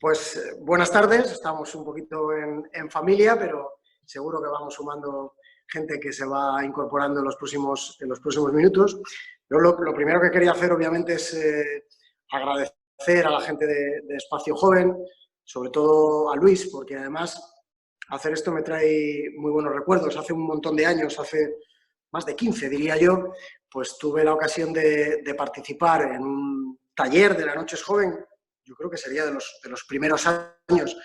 Pues buenas tardes, estamos un poquito en familia, pero seguro que vamos sumando gente que se va incorporando en los próximos minutos. Yo lo primero que quería hacer, obviamente, es agradecer a la gente de Espacio Joven, sobre todo a Luis, porque además hacer esto me trae muy buenos recuerdos. Hace un montón de años, hace más de 15, diría yo, pues tuve la ocasión de participar en un taller de la Noche es Joven. Yo creo que sería de los primeros años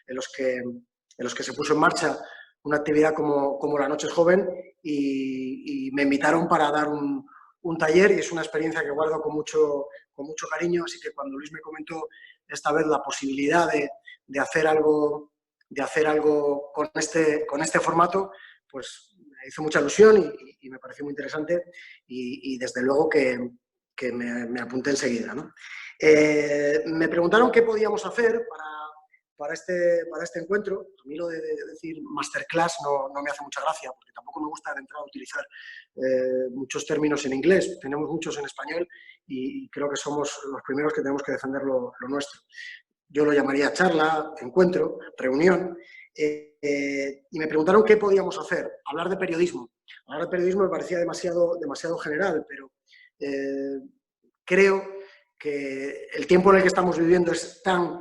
en los que se puso en marcha una actividad como la Noche es Joven y me invitaron para dar un taller y es una experiencia que guardo con mucho cariño, así que cuando Luis me comentó esta vez la posibilidad de hacer algo con este formato, pues me hizo mucha ilusión y me pareció muy interesante y desde luego que me apunté enseguida, ¿no? Me preguntaron qué podíamos hacer para este encuentro. A mí lo de decir masterclass no me hace mucha gracia, porque tampoco me gusta de entrada utilizar muchos términos en inglés. Tenemos muchos en español y creo que somos los primeros que tenemos que defender lo nuestro. Yo lo llamaría charla, encuentro, reunión. Y me preguntaron qué podíamos hacer. Hablar de periodismo. Hablar de periodismo me parecía demasiado general, pero creo que el tiempo en el que estamos viviendo es tan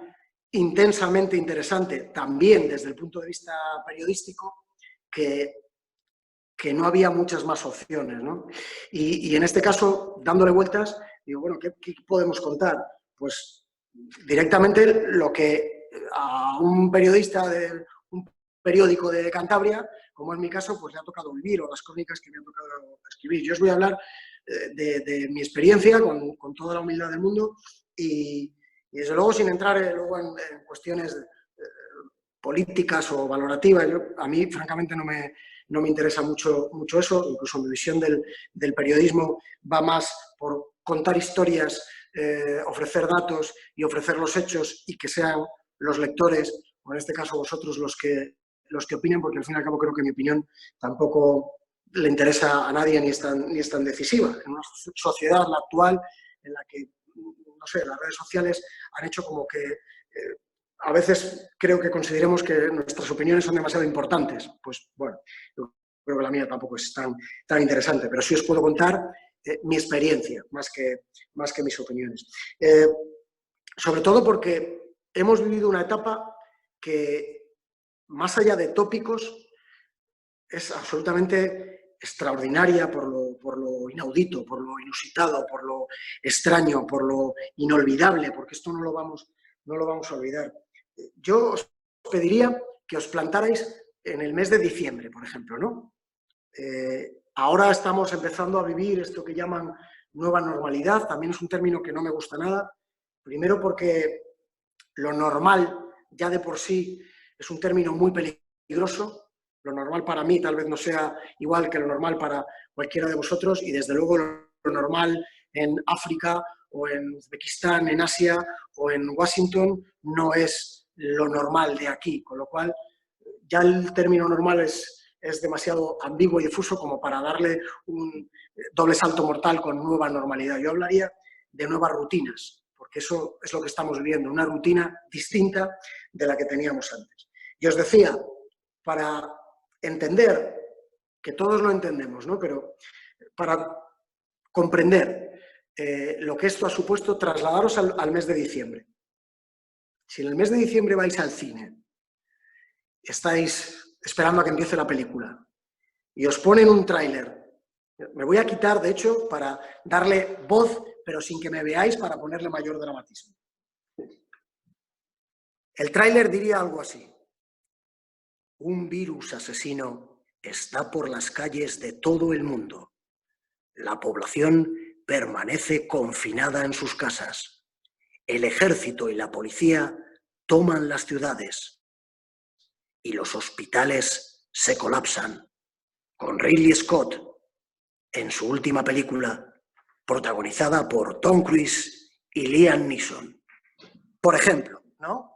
intensamente interesante, también desde el punto de vista periodístico, que no había muchas más opciones, ¿no? Y en este caso, dándole vueltas, digo, bueno, ¿qué podemos contar? Pues directamente lo que a un periodista de un periódico de Cantabria, como es mi caso, pues le ha tocado vivir, o las crónicas que me han tocado escribir. Yo os voy a hablar de mi experiencia con toda la humildad del mundo y desde luego sin entrar luego en cuestiones políticas o valorativas. A mí, francamente, no me interesa mucho eso. Incluso mi visión del periodismo va más por contar historias, ofrecer datos y ofrecer los hechos y que sean los lectores, o en este caso vosotros, los que opinen, porque al fin y al cabo creo que mi opinión tampoco le interesa a nadie ni es tan decisiva. En una sociedad, la actual, en la que, no sé, las redes sociales han hecho como que a veces creo que consideremos que nuestras opiniones son demasiado importantes. Pues bueno, yo creo que la mía tampoco es tan interesante, pero sí os puedo contar mi experiencia, más que mis opiniones. Sobre todo porque hemos vivido una etapa que, más allá de tópicos, es absolutamente extraordinaria por lo inaudito, por lo inusitado, por lo extraño, por lo inolvidable, porque esto no lo vamos a olvidar. Yo os pediría que os plantarais en el mes de diciembre, por ejemplo, ¿no? Ahora estamos empezando a vivir esto que llaman nueva normalidad. También es un término que no me gusta nada. Primero porque lo normal ya de por sí es un término muy peligroso. Lo normal para mí tal vez no sea igual que lo normal para cualquiera de vosotros y desde luego lo normal en África o en Uzbekistán, en Asia o en Washington no es lo normal de aquí, con lo cual ya el término normal es demasiado ambiguo y difuso como para darle un doble salto mortal con nueva normalidad. Yo hablaría de nuevas rutinas, porque eso es lo que estamos viviendo, una rutina distinta de la que teníamos antes. Y os decía, para entender, que todos lo entendemos, ¿no? Pero para comprender lo que esto ha supuesto, trasladaros al mes de diciembre. Si en el mes de diciembre vais al cine, estáis esperando a que empiece la película y os ponen un tráiler, me voy a quitar, de hecho, para darle voz, pero sin que me veáis, para ponerle mayor dramatismo. El tráiler diría algo así: un virus asesino está por las calles de todo el mundo. La población permanece confinada en sus casas. El ejército y la policía toman las ciudades y los hospitales se colapsan, con Ridley Scott en su última película, protagonizada por Tom Cruise y Liam Neeson. Por ejemplo, ¿no?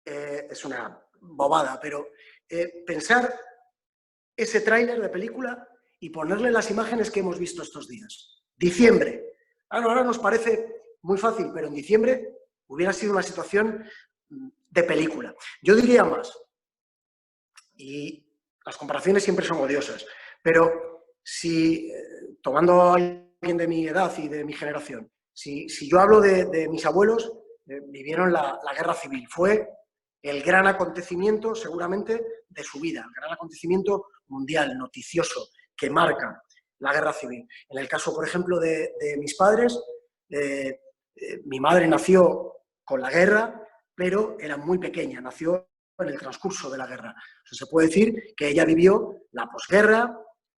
Es una bobada, pero pensar ese tráiler de película y ponerle las imágenes que hemos visto estos días. Diciembre. Ahora nos parece muy fácil, pero en diciembre hubiera sido una situación de película. Yo diría más, y las comparaciones siempre son odiosas, pero si, tomando a alguien de mi edad y de mi generación, si yo hablo de mis abuelos, vivieron la guerra civil, fue el gran acontecimiento seguramente de su vida, el gran acontecimiento mundial, noticioso, que marca la guerra civil. En el caso, por ejemplo, de mis padres, mi madre nació con la guerra, pero era muy pequeña, nació en el transcurso de la guerra. O sea, se puede decir que ella vivió la posguerra,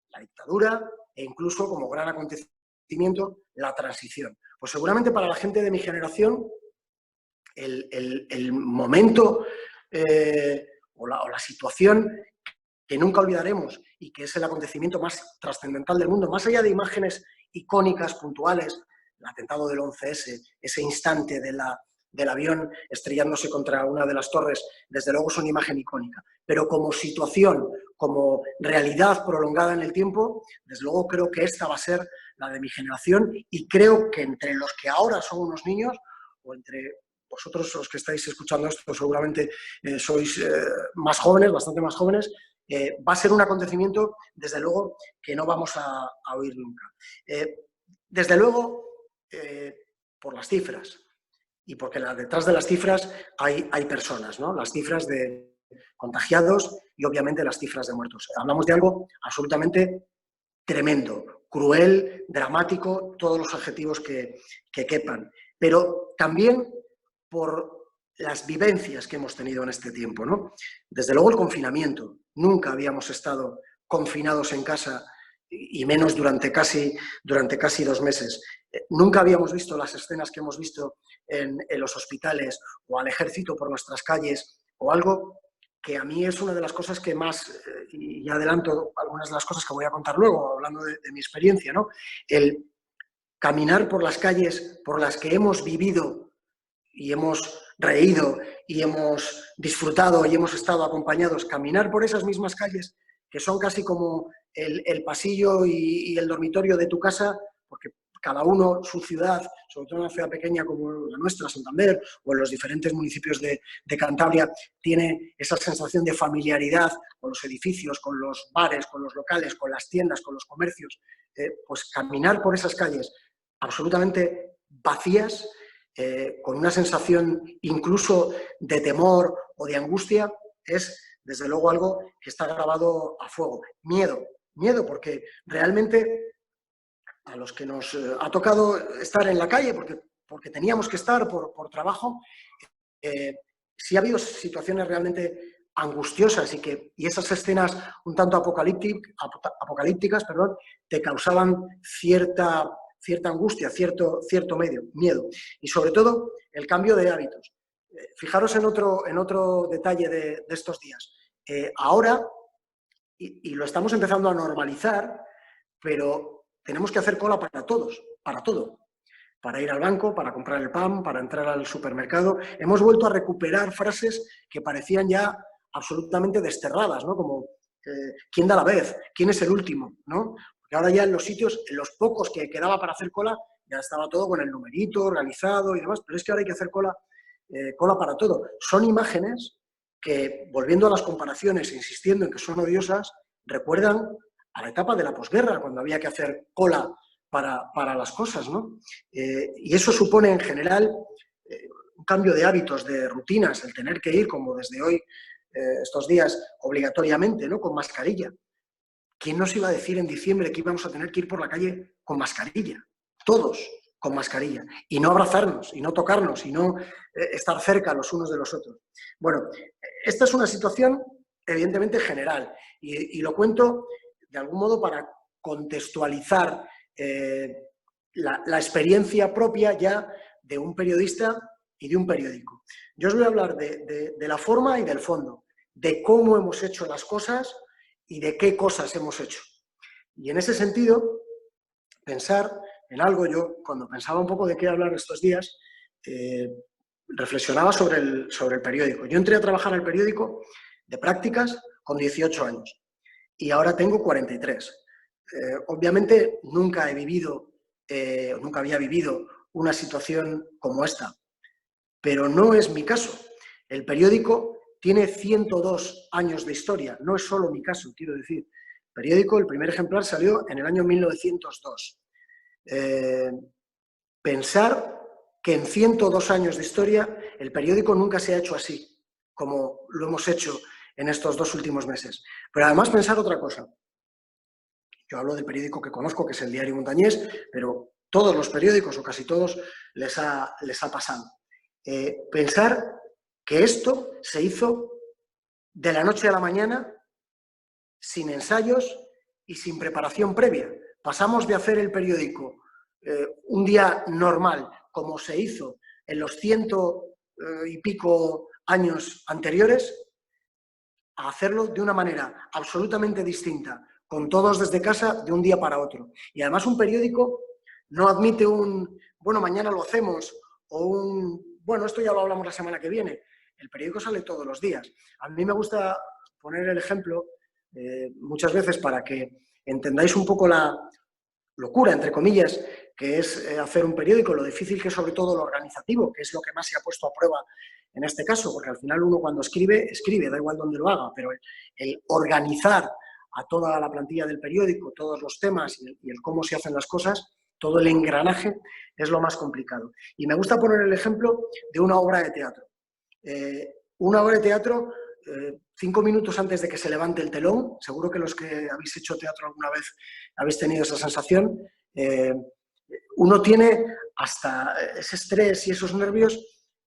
la dictadura e incluso, como gran acontecimiento, la transición. Pues seguramente para la gente de mi generación, el momento o la situación que nunca olvidaremos y que es el acontecimiento más trascendental del mundo, más allá de imágenes icónicas, puntuales, el atentado del 11S, ese instante del avión estrellándose contra una de las torres, desde luego es una imagen icónica, pero como situación, como realidad prolongada en el tiempo, desde luego creo que esta va a ser la de mi generación y creo que entre los que ahora son unos niños o entre vosotros los que estáis escuchando esto seguramente sois más jóvenes, bastante más jóvenes, va a ser un acontecimiento, desde luego, que no vamos a oír nunca. Desde luego, por las cifras, y porque detrás de las cifras hay personas, ¿no? Las cifras de contagiados y, obviamente, las cifras de muertos. Hablamos de algo absolutamente tremendo, cruel, dramático, todos los adjetivos que quepan. Pero también por las vivencias que hemos tenido en este tiempo, ¿no? Desde luego el confinamiento. Nunca habíamos estado confinados en casa y menos durante casi 2 meses. Nunca habíamos visto las escenas que hemos visto en los hospitales o al ejército por nuestras calles o algo que a mí es una de las cosas que más, y adelanto algunas de las cosas que voy a contar luego, hablando de mi experiencia, ¿no? El caminar por las calles por las que hemos vivido y hemos reído y hemos disfrutado y hemos estado acompañados, caminar por esas mismas calles que son casi como el pasillo y el dormitorio de tu casa, porque cada uno, su ciudad, sobre todo en una ciudad pequeña como la nuestra, Santander, o en los diferentes municipios de Cantabria, tiene esa sensación de familiaridad con los edificios, con los bares, con los locales, con las tiendas, con los comercios. Pues caminar por esas calles absolutamente vacías, con una sensación incluso de temor o de angustia, es desde luego algo que está grabado a fuego. Miedo porque realmente a los que nos ha tocado estar en la calle, porque teníamos que estar por trabajo, sí ha habido situaciones realmente angustiosas y esas escenas un tanto apocalípticas, te causaban cierta angustia, cierto miedo. Y sobre todo, el cambio de hábitos. Fijaros en otro detalle de estos días. Ahora, y lo estamos empezando a normalizar, pero tenemos que hacer cola para todos, para todo. Para ir al banco, para comprar el pan, para entrar al supermercado. Hemos vuelto a recuperar frases que parecían ya absolutamente desterradas, ¿no? Como, ¿quién da la vez? ¿Quién es el último? ¿No? Porque ahora ya en los sitios, en los pocos que quedaba para hacer cola, ya estaba todo con el numerito organizado y demás, pero es que ahora hay que hacer cola para todo. Son imágenes que, volviendo a las comparaciones e insistiendo en que son odiosas, recuerdan a la etapa de la posguerra, cuando había que hacer cola para las cosas, ¿no? Y eso supone, en general, un cambio de hábitos, de rutinas, el tener que ir, como desde hoy, estos días, obligatoriamente, ¿no? Con mascarilla. ¿Quién nos iba a decir en diciembre que íbamos a tener que ir por la calle con mascarilla? Todos con mascarilla. Y no abrazarnos, y no tocarnos, y no estar cerca los unos de los otros. Bueno, esta es una situación, evidentemente, general. Y lo cuento, de algún modo, para contextualizar la experiencia propia ya de un periodista y de un periódico. Yo os voy a hablar de la forma y del fondo, de cómo hemos hecho las cosas y de qué cosas hemos hecho. Y en ese sentido, pensar en algo, yo cuando pensaba un poco de qué hablar estos días, reflexionaba sobre el periódico. Yo entré a trabajar al periódico de prácticas con 18 años y ahora tengo 43. Obviamente nunca había vivido una situación como esta, pero no es mi caso. El periódico tiene 102 años de historia, no es solo mi caso, quiero decir. El periódico, el primer ejemplar salió en el año 1902. Pensar que en 102 años de historia el periódico nunca se ha hecho así, como lo hemos hecho en estos 2 últimos meses. Pero además pensar otra cosa. Yo hablo del periódico que conozco, que es el Diario Montañés, pero todos los periódicos, o casi todos, les ha pasado. Pensar que esto se hizo de la noche a la mañana, sin ensayos y sin preparación previa. Pasamos de hacer el periódico un día normal, como se hizo en los 100 y pico años anteriores, a hacerlo de una manera absolutamente distinta, con todos desde casa, de un día para otro. Y además un periódico no admite un, bueno, mañana lo hacemos, o un, bueno, esto ya lo hablamos la semana que viene. El periódico sale todos los días. A mí me gusta poner el ejemplo muchas veces para que entendáis un poco la locura, entre comillas, que es hacer un periódico, lo difícil que es sobre todo lo organizativo, que es lo que más se ha puesto a prueba en este caso, porque al final uno cuando escribe, da igual dónde lo haga, pero el organizar a toda la plantilla del periódico, todos los temas y el cómo se hacen las cosas, todo el engranaje es lo más complicado. Y me gusta poner el ejemplo de una obra de teatro. Una obra de teatro, 5 minutos antes de que se levante el telón, seguro que los que habéis hecho teatro alguna vez habéis tenido esa sensación, uno tiene hasta ese estrés y esos nervios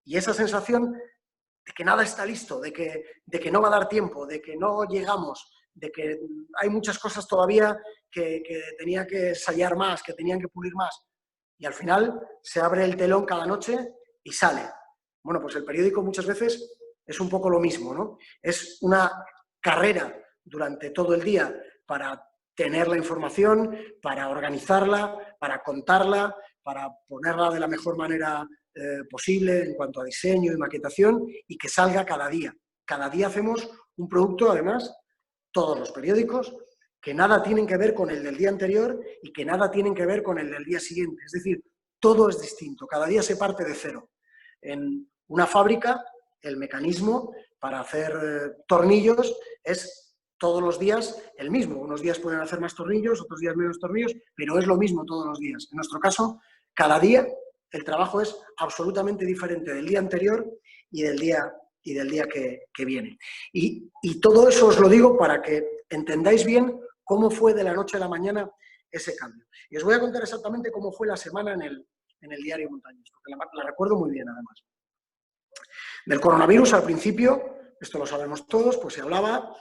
y esa sensación de que nada está listo, de que no va a dar tiempo, de que no llegamos, de que hay muchas cosas todavía que tenía que ensayar más, que tenían que pulir más. Y al final se abre el telón cada noche y sale. Bueno, pues el periódico muchas veces es un poco lo mismo, ¿no? Es una carrera durante todo el día para tener la información, para organizarla, para contarla, para ponerla de la mejor manera posible en cuanto a diseño y maquetación y que salga cada día. Cada día hacemos un producto, además, todos los periódicos, que nada tienen que ver con el del día anterior y que nada tienen que ver con el del día siguiente. Es decir, todo es distinto, cada día se parte de cero. En una fábrica, el mecanismo para hacer tornillos es todos los días el mismo. Unos días pueden hacer más tornillos, otros días menos tornillos, pero es lo mismo todos los días. En nuestro caso, cada día el trabajo es absolutamente diferente del día anterior y del día que viene. Y todo eso os lo digo para que entendáis bien cómo fue de la noche a la mañana ese cambio. Y os voy a contar exactamente cómo fue la semana en el Diario Montañés, porque la recuerdo muy bien, además. Del coronavirus, al principio, esto lo sabemos todos, pues se hablaba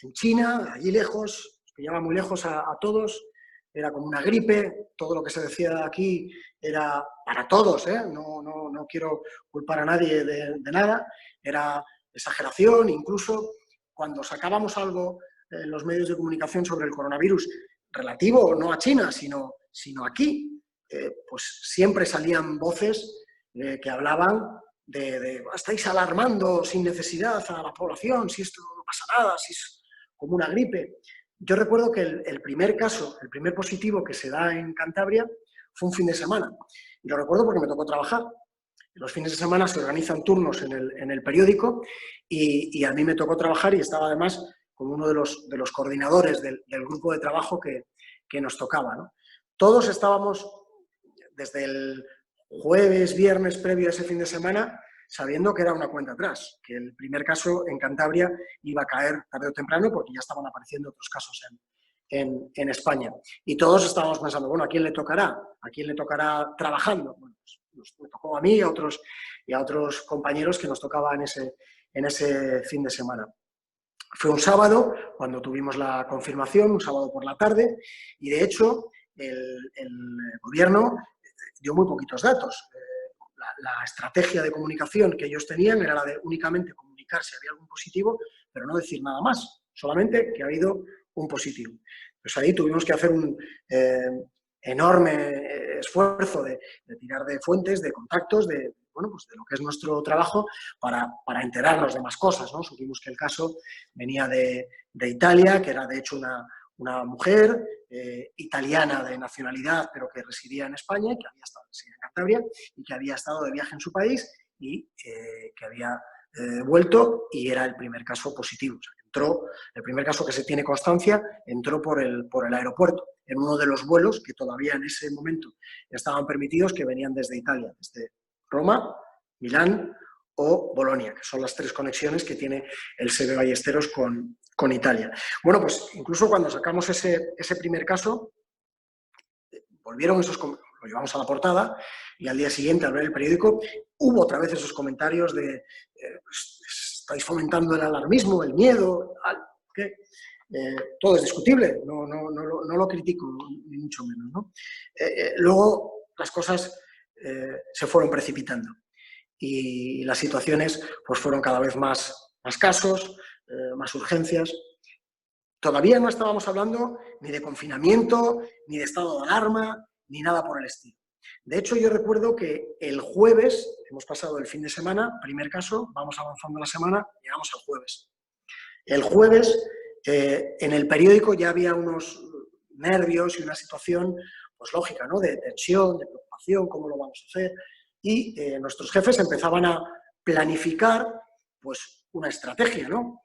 en China, allí lejos, que lleva muy lejos a todos, era como una gripe, todo lo que se decía aquí era para todos, no quiero culpar a nadie de nada, era exageración, incluso cuando sacábamos algo en los medios de comunicación sobre el coronavirus, relativo no a China, sino aquí, pues siempre salían voces que hablaban de estáis alarmando sin necesidad a la población, si esto no pasa nada, si es como una gripe. Yo recuerdo que el primer caso, el primer positivo que se da en Cantabria fue un fin de semana. Y lo recuerdo porque me tocó trabajar. Los fines de semana se organizan turnos en el periódico y a mí me tocó trabajar y estaba además como uno de los coordinadores del grupo de trabajo que nos tocaba, ¿no? Todos estábamos desde el jueves, viernes previo a ese fin de semana sabiendo que era una cuenta atrás, que el primer caso en Cantabria iba a caer tarde o temprano porque ya estaban apareciendo otros casos en España. Y todos estábamos pensando, bueno, ¿a quién le tocará? ¿A quién le tocará trabajando? Bueno, pues me tocó a mí y a otros compañeros que nos tocaba en ese fin de semana. Fue un sábado cuando tuvimos la confirmación, un sábado por la tarde, y de hecho el gobierno dio muy poquitos datos. La estrategia de comunicación que ellos tenían era la de únicamente comunicar si había algún positivo, pero no decir nada más, solamente que ha habido un positivo. Pues ahí tuvimos que hacer un enorme esfuerzo de tirar de fuentes, de contactos, de lo que es nuestro trabajo para enterarnos de más cosas, ¿no? Supimos que el caso venía de Italia, que era de hecho una mujer italiana de nacionalidad, pero que residía en España, que había estado en Cantabria y que había estado de viaje en su país y que había vuelto y era el primer caso positivo. O sea, entró, el primer caso que se tiene constancia, entró por el aeropuerto, en uno de los vuelos que todavía en ese momento estaban permitidos, que venían desde Italia, desde Roma, Milán o Bolonia, que son las 3 conexiones que tiene el SEBE Ballesteros con Italia. Bueno, pues incluso cuando sacamos ese primer caso, volvieron esos, lo llevamos a la portada, y al día siguiente, al ver el periódico, hubo otra vez esos comentarios de pues, estáis fomentando el alarmismo, el miedo, ¿qué? Todo es discutible, no lo critico, ni mucho menos, ¿no? Luego las cosas se fueron precipitando y las situaciones pues, fueron cada vez más casos, más urgencias. Todavía no estábamos hablando ni de confinamiento, ni de estado de alarma, ni nada por el estilo. De hecho, yo recuerdo que el jueves, hemos pasado el fin de semana, primer caso, vamos avanzando la semana, llegamos al jueves. El jueves, en el periódico ya había unos nervios y una situación, pues lógica, ¿no? De tensión, de preocupación, cómo lo vamos a hacer, y nuestros jefes empezaban a planificar, pues, una estrategia, ¿no?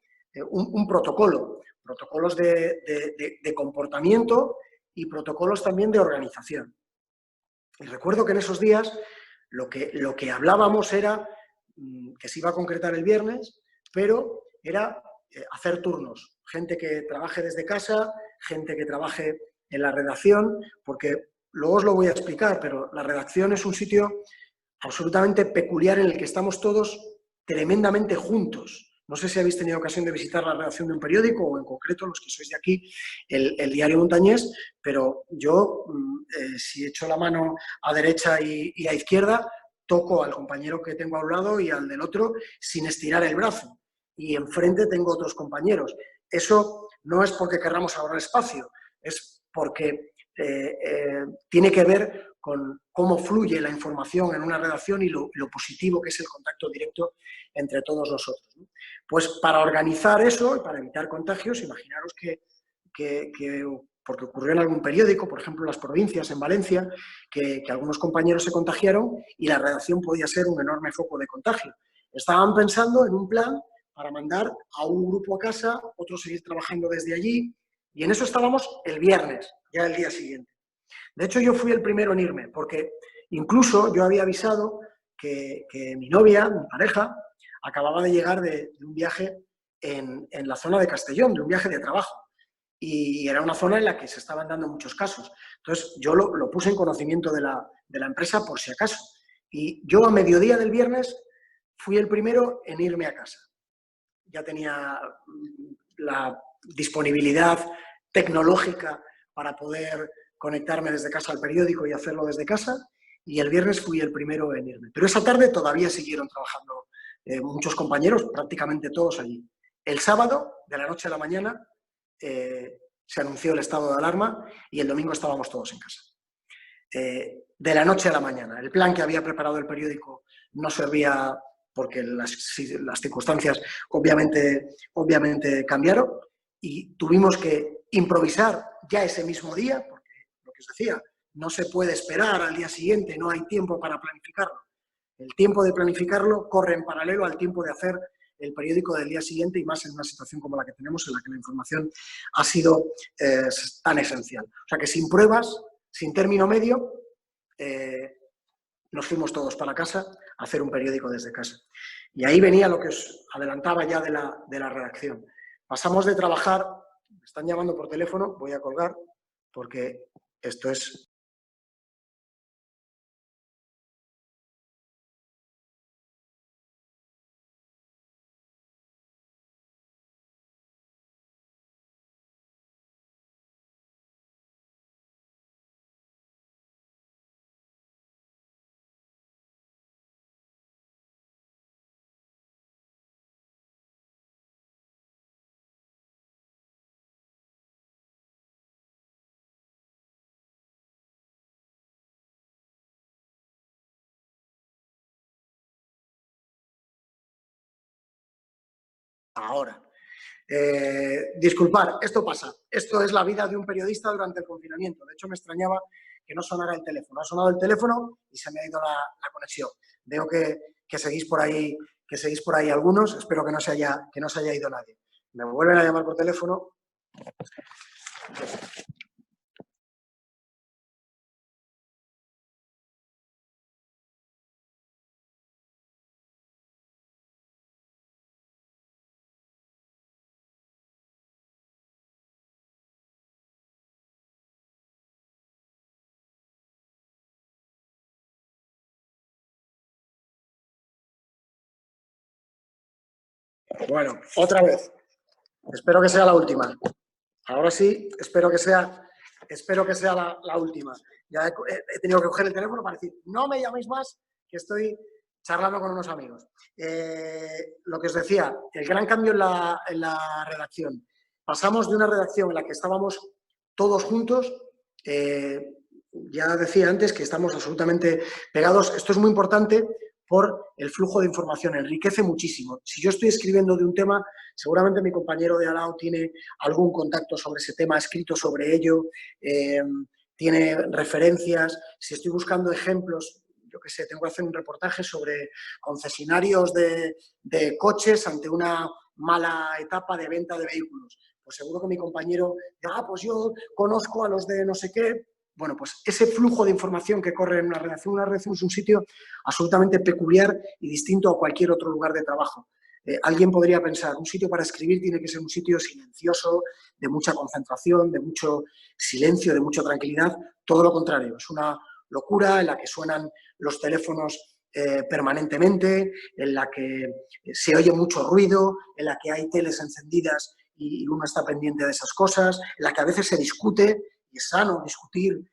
Un protocolo, protocolos de comportamiento y protocolos también de organización. Y recuerdo que en esos días lo que hablábamos era que se iba a concretar el viernes, pero era hacer turnos. Gente que trabaje desde casa, gente que trabaje en la redacción, porque luego os lo voy a explicar, pero la redacción es un sitio absolutamente peculiar en el que estamos todos tremendamente juntos. No sé si habéis tenido ocasión de visitar la redacción de un periódico o en concreto los que sois de aquí, el Diario Montañés, pero yo, si echo la mano a derecha y a izquierda, toco al compañero que tengo a un lado y al del otro sin estirar el brazo. Y enfrente tengo otros compañeros. Eso no es porque querramos ahorrar espacio, es porque tiene que ver con cómo fluye la información en una redacción y lo positivo que es el contacto directo entre todos nosotros, ¿no? Pues para organizar eso y para evitar contagios, imaginaros que porque ocurrió en algún periódico, por ejemplo en las provincias, en Valencia, que algunos compañeros se contagiaron y la redacción podía ser un enorme foco de contagio. Estaban pensando en un plan para mandar a un grupo a casa, otros seguir trabajando desde allí, y en eso estábamos el viernes, ya el día siguiente. De hecho, yo fui el primero en irme, porque incluso yo había avisado que mi novia, mi pareja, acababa de llegar de un viaje en la zona de Castellón, de un viaje de trabajo. Y era una zona en la que se estaban dando muchos casos. Entonces, yo lo puse en conocimiento de la empresa por si acaso. Y yo a mediodía del viernes fui el primero en irme a casa. Ya tenía la disponibilidad tecnológica para poder conectarme desde casa al periódico y hacerlo desde casa, y el viernes fui el primero en irme. Pero esa tarde todavía siguieron trabajando muchos compañeros, prácticamente todos allí. El sábado, de la noche a la mañana, se anunció el estado de alarma y el domingo estábamos todos en casa. De la noche a la mañana. El plan que había preparado el periódico no servía porque las circunstancias obviamente cambiaron y tuvimos que improvisar ya ese mismo día, porque lo que os decía, no se puede esperar al día siguiente, no hay tiempo para planificarlo. El tiempo de planificarlo corre en paralelo al tiempo de hacer el periódico del día siguiente y más en una situación como la que tenemos, en la que la información ha sido tan esencial. O sea que sin pruebas, sin término medio, nos fuimos todos para casa a hacer un periódico desde casa. Y ahí venía lo que os adelantaba ya de la redacción. Pasamos de trabajar, me están llamando por teléfono, voy a colgar, porque esto es... Ahora. Disculpad, esto pasa. Esto es la vida de un periodista durante el confinamiento. De hecho, me extrañaba que no sonara el teléfono. Ha sonado el teléfono y se me ha ido la conexión. Veo que que seguís por ahí algunos. Espero que no se haya ido nadie. Me vuelven a llamar por teléfono. Bueno, otra vez. Espero que sea la última. Ahora sí, espero que sea la última. Ya he tenido que coger el teléfono para decir, no me llaméis más, que estoy charlando con unos amigos. Lo que os decía, el gran cambio en la redacción. Pasamos de una redacción en la que estábamos todos juntos, ya decía antes que estamos absolutamente pegados. Esto es muy importante por el flujo de información, enriquece muchísimo. Si yo estoy escribiendo de un tema, seguramente mi compañero de al lado tiene algún contacto sobre ese tema, ha escrito sobre ello, tiene referencias. Si estoy buscando ejemplos, yo qué sé, tengo que hacer un reportaje sobre concesionarios de coches ante una mala etapa de venta de vehículos. Pues seguro que mi compañero, pues yo conozco a los de no sé qué. Bueno, pues ese flujo de información que corre en una redacción es un sitio absolutamente peculiar y distinto a cualquier otro lugar de trabajo. Alguien podría pensar, un sitio para escribir tiene que ser un sitio silencioso, de mucha concentración, de mucho silencio, de mucha tranquilidad. Todo lo contrario, es una locura en la que suenan los teléfonos permanentemente, en la que se oye mucho ruido, en la que hay teles encendidas y uno está pendiente de esas cosas, en la que a veces se discute, y es sano discutir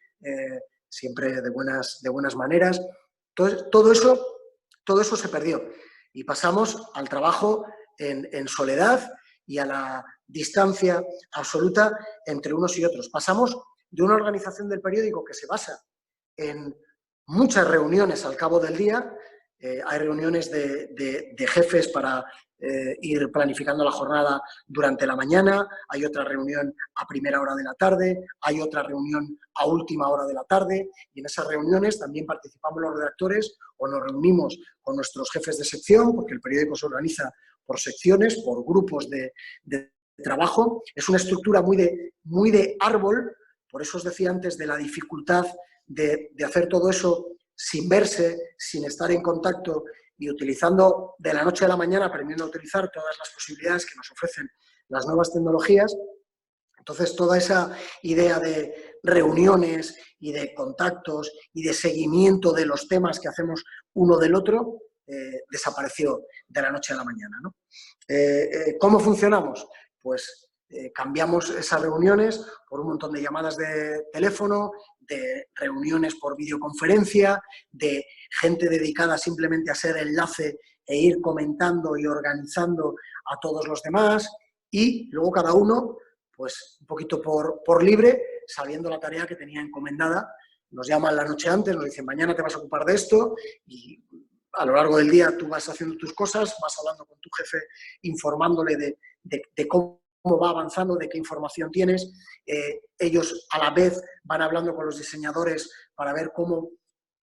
siempre de buenas maneras. Entonces, todo eso se perdió y pasamos al trabajo en soledad y a la distancia absoluta entre unos y otros. Pasamos de una organización del periódico que se basa en muchas reuniones al cabo del día. Hay reuniones de jefes para ir planificando la jornada durante la mañana, hay otra reunión a primera hora de la tarde, hay otra reunión a última hora de la tarde, y en esas reuniones también participamos los redactores o nos reunimos con nuestros jefes de sección, porque el periódico se organiza por secciones, por grupos de trabajo. Es una estructura muy de árbol, por eso os decía antes de la dificultad de hacer todo eso sin verse, sin estar en contacto y utilizando de la noche a la mañana, aprendiendo a utilizar todas las posibilidades que nos ofrecen las nuevas tecnologías. Entonces, toda esa idea de reuniones y de contactos y de seguimiento de los temas que hacemos uno del otro desapareció de la noche a la mañana, ¿no? ¿Cómo funcionamos? Pues cambiamos esas reuniones por un montón de llamadas de teléfono, de reuniones por videoconferencia, de gente dedicada simplemente a ser enlace e ir comentando y organizando a todos los demás, y luego cada uno, pues un poquito por libre, sabiendo la tarea que tenía encomendada. Nos llaman la noche antes, nos dicen, mañana te vas a ocupar de esto, y a lo largo del día tú vas haciendo tus cosas, vas hablando con tu jefe, informándole de cómo va avanzando, de qué información tienes. Ellos a la vez van hablando con los diseñadores para ver cómo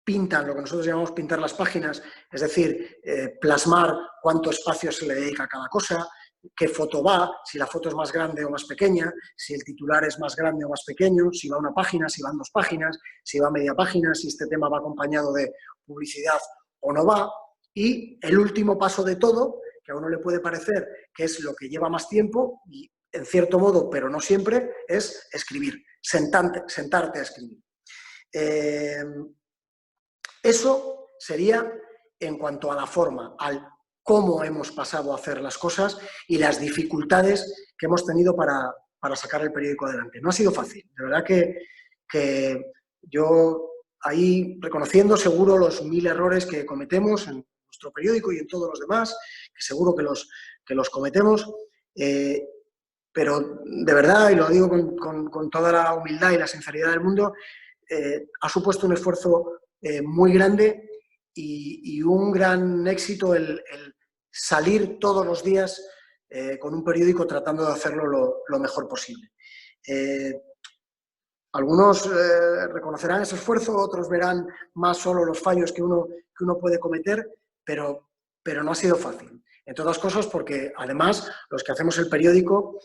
pintan, lo que nosotros llamamos pintar las páginas, es decir, plasmar cuánto espacio se le dedica a cada cosa, qué foto va, si la foto es más grande o más pequeña, si el titular es más grande o más pequeño, si va una página, si van dos páginas, si va media página, si este tema va acompañado de publicidad o no va. Y el último paso de todo, que a uno le puede parecer que es lo que lleva más tiempo, y en cierto modo, pero no siempre, es escribir, sentarte a escribir. Eso sería en cuanto a la forma, al cómo hemos pasado a hacer las cosas y las dificultades que hemos tenido para sacar el periódico adelante. No ha sido fácil, de verdad que yo ahí reconociendo seguro los 1000 errores que cometemos en nuestro periódico y en todos los demás, que seguro que los cometemos, pero de verdad, y lo digo con toda la humildad y la sinceridad del mundo, ha supuesto un esfuerzo muy grande y un gran éxito el salir todos los días con un periódico tratando de hacerlo lo mejor posible. Algunos reconocerán ese esfuerzo, otros verán más solo los fallos que uno puede cometer, pero no ha sido fácil. Entre otras cosas porque, además, los que hacemos el periódico,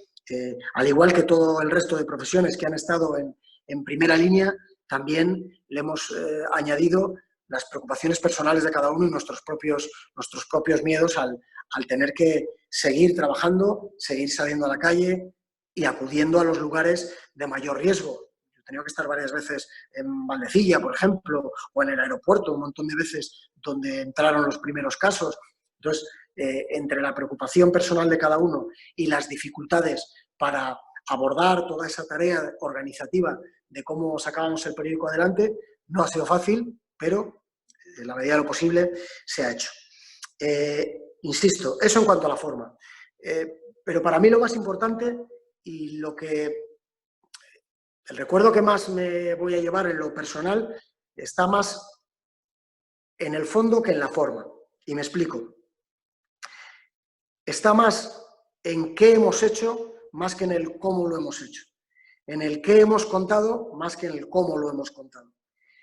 al igual que todo el resto de profesiones que han estado en primera línea, también le hemos añadido las preocupaciones personales de cada uno y nuestros propios miedos al tener que seguir trabajando, seguir saliendo a la calle y acudiendo a los lugares de mayor riesgo. Yo he tenido que estar varias veces en Valdecilla, por ejemplo, o en el aeropuerto, un montón de veces donde entraron los primeros casos. Entonces, entre la preocupación personal de cada uno y las dificultades para abordar toda esa tarea organizativa de cómo sacábamos el periódico adelante, no ha sido fácil, pero en la medida de lo posible se ha hecho. Insisto, eso en cuanto a la forma. Pero para mí lo más importante y el recuerdo que más me voy a llevar en lo personal está más en el fondo que en la forma. Y me explico. Está más en qué hemos hecho más que en el cómo lo hemos hecho. En el qué hemos contado más que en el cómo lo hemos contado.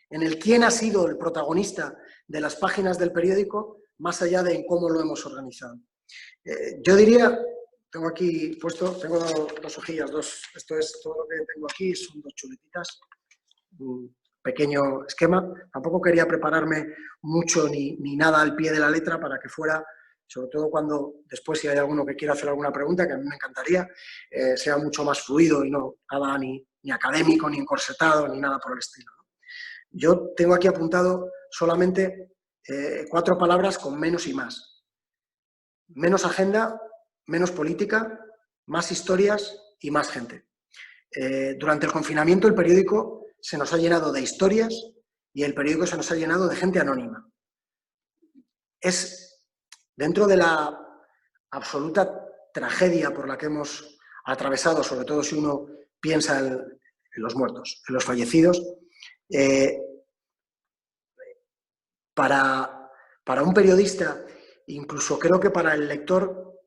En el quién ha sido el protagonista de las páginas del periódico más allá de en cómo lo hemos organizado. Yo diría, tengo aquí puesto, tengo dos hojillas, esto es todo lo que tengo aquí, son 2 chuletitas, un pequeño esquema. Tampoco quería prepararme mucho ni nada al pie de la letra para que fuera, sobre todo cuando después si hay alguno que quiera hacer alguna pregunta, que a mí me encantaría, sea mucho más fluido y no nada ni académico, ni encorsetado, ni nada por el estilo, ¿no? Yo tengo aquí apuntado solamente 4 palabras con menos y más. Menos agenda, menos política, más historias y más gente. Durante el confinamiento el periódico se nos ha llenado de historias y el periódico se nos ha llenado de gente anónima. Es dentro de la absoluta tragedia por la que hemos atravesado, sobre todo si uno piensa en los muertos, en los fallecidos, para un periodista, incluso creo que para el lector,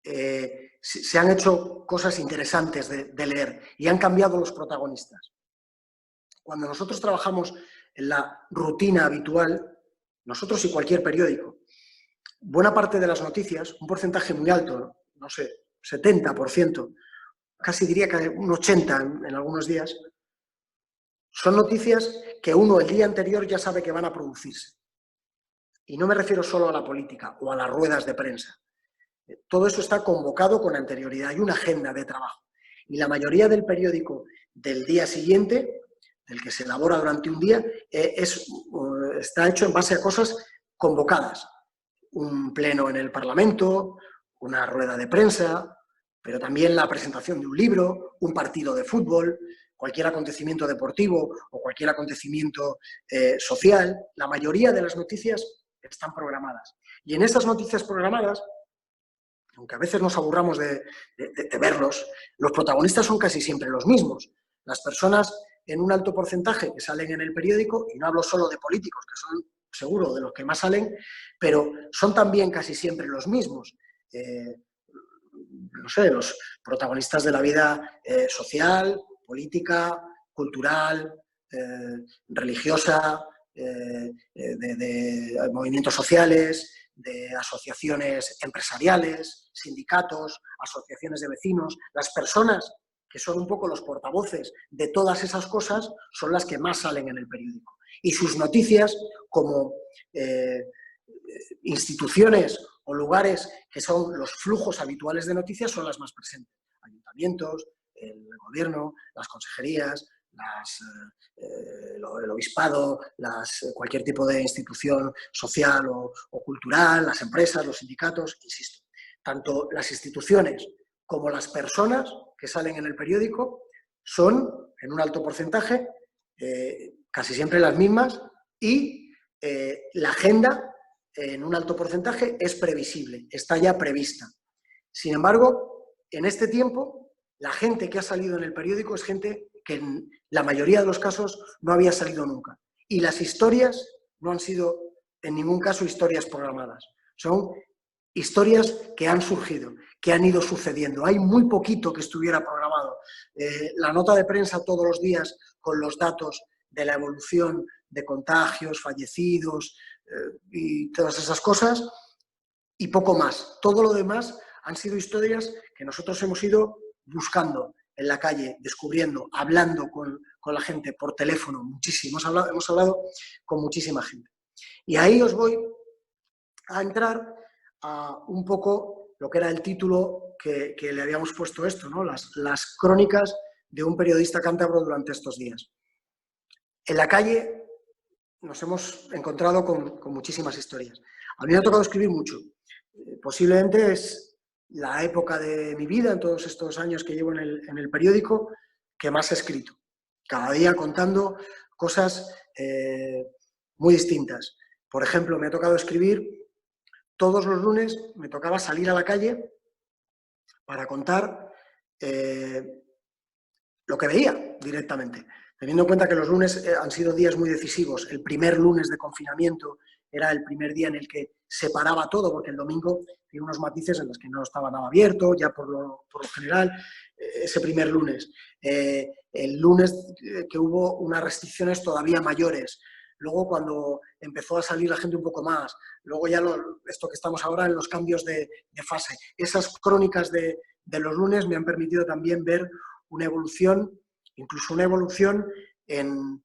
se han hecho cosas interesantes de leer y han cambiado los protagonistas. Cuando nosotros trabajamos en la rutina habitual, nosotros y cualquier periódico, buena parte de las noticias, un porcentaje muy alto, no sé, 70%, casi diría que un 80% en algunos días, son noticias que uno el día anterior ya sabe que van a producirse. Y no me refiero solo a la política o a las ruedas de prensa. Todo eso está convocado con anterioridad, hay una agenda de trabajo. Y la mayoría del periódico del día siguiente, del que se elabora durante un día, está hecho en base a cosas convocadas. Un pleno en el Parlamento, una rueda de prensa, pero también la presentación de un libro, un partido de fútbol, cualquier acontecimiento deportivo o cualquier acontecimiento social. La mayoría de las noticias están programadas. Y en estas noticias programadas, aunque a veces nos aburramos de verlos, los protagonistas son casi siempre los mismos. Las personas en un alto porcentaje que salen en el periódico, y no hablo solo de políticos, que son seguro de los que más salen, pero son también casi siempre los mismos. No sé, los protagonistas de la vida social, política, cultural, religiosa, de movimientos sociales, de asociaciones empresariales, sindicatos, asociaciones de vecinos. Las personas que son un poco los portavoces de todas esas cosas son las que más salen en el periódico. Y sus noticias, como instituciones o lugares que son los flujos habituales de noticias, son las más presentes. Ayuntamientos, el gobierno, las consejerías, el obispado, cualquier tipo de institución social o cultural, las empresas, los sindicatos, insisto. Tanto las instituciones como las personas que salen en el periódico son, en un alto porcentaje, casi siempre las mismas, y la agenda, en un alto porcentaje, es previsible, está ya prevista. Sin embargo, en este tiempo, la gente que ha salido en el periódico es gente que en la mayoría de los casos no había salido nunca. Y las historias no han sido, en ningún caso, historias programadas. Son historias que han surgido, que han ido sucediendo. Hay muy poquito que estuviera programado. La nota de prensa todos los días con los datos de la evolución de contagios, fallecidos, y todas esas cosas, y poco más. Todo lo demás han sido historias que nosotros hemos ido buscando en la calle, descubriendo, hablando con la gente por teléfono, muchísimo. Hemos hablado con muchísima gente. Y ahí os voy a entrar a un poco lo que era el título que le habíamos puesto a esto, ¿no? Las crónicas de un periodista cántabro durante estos días. En la calle nos hemos encontrado con muchísimas historias. A mí me ha tocado escribir mucho. Posiblemente es la época de mi vida, en todos estos años que llevo en el periódico, que más he escrito. Cada día contando cosas muy distintas. Por ejemplo, me ha tocado escribir, todos los lunes me tocaba salir a la calle para contar lo que veía directamente. Teniendo en cuenta que los lunes han sido días muy decisivos. El primer lunes de confinamiento era el primer día en el que se paraba todo, porque el domingo tiene unos matices en los que no estaba nada abierto, ya por lo general, ese primer lunes. El lunes que hubo unas restricciones todavía mayores. Luego cuando empezó a salir la gente un poco más. Luego ya esto que estamos ahora en los cambios de fase. Esas crónicas de los lunes me han permitido también ver una evolución, incluso una evolución en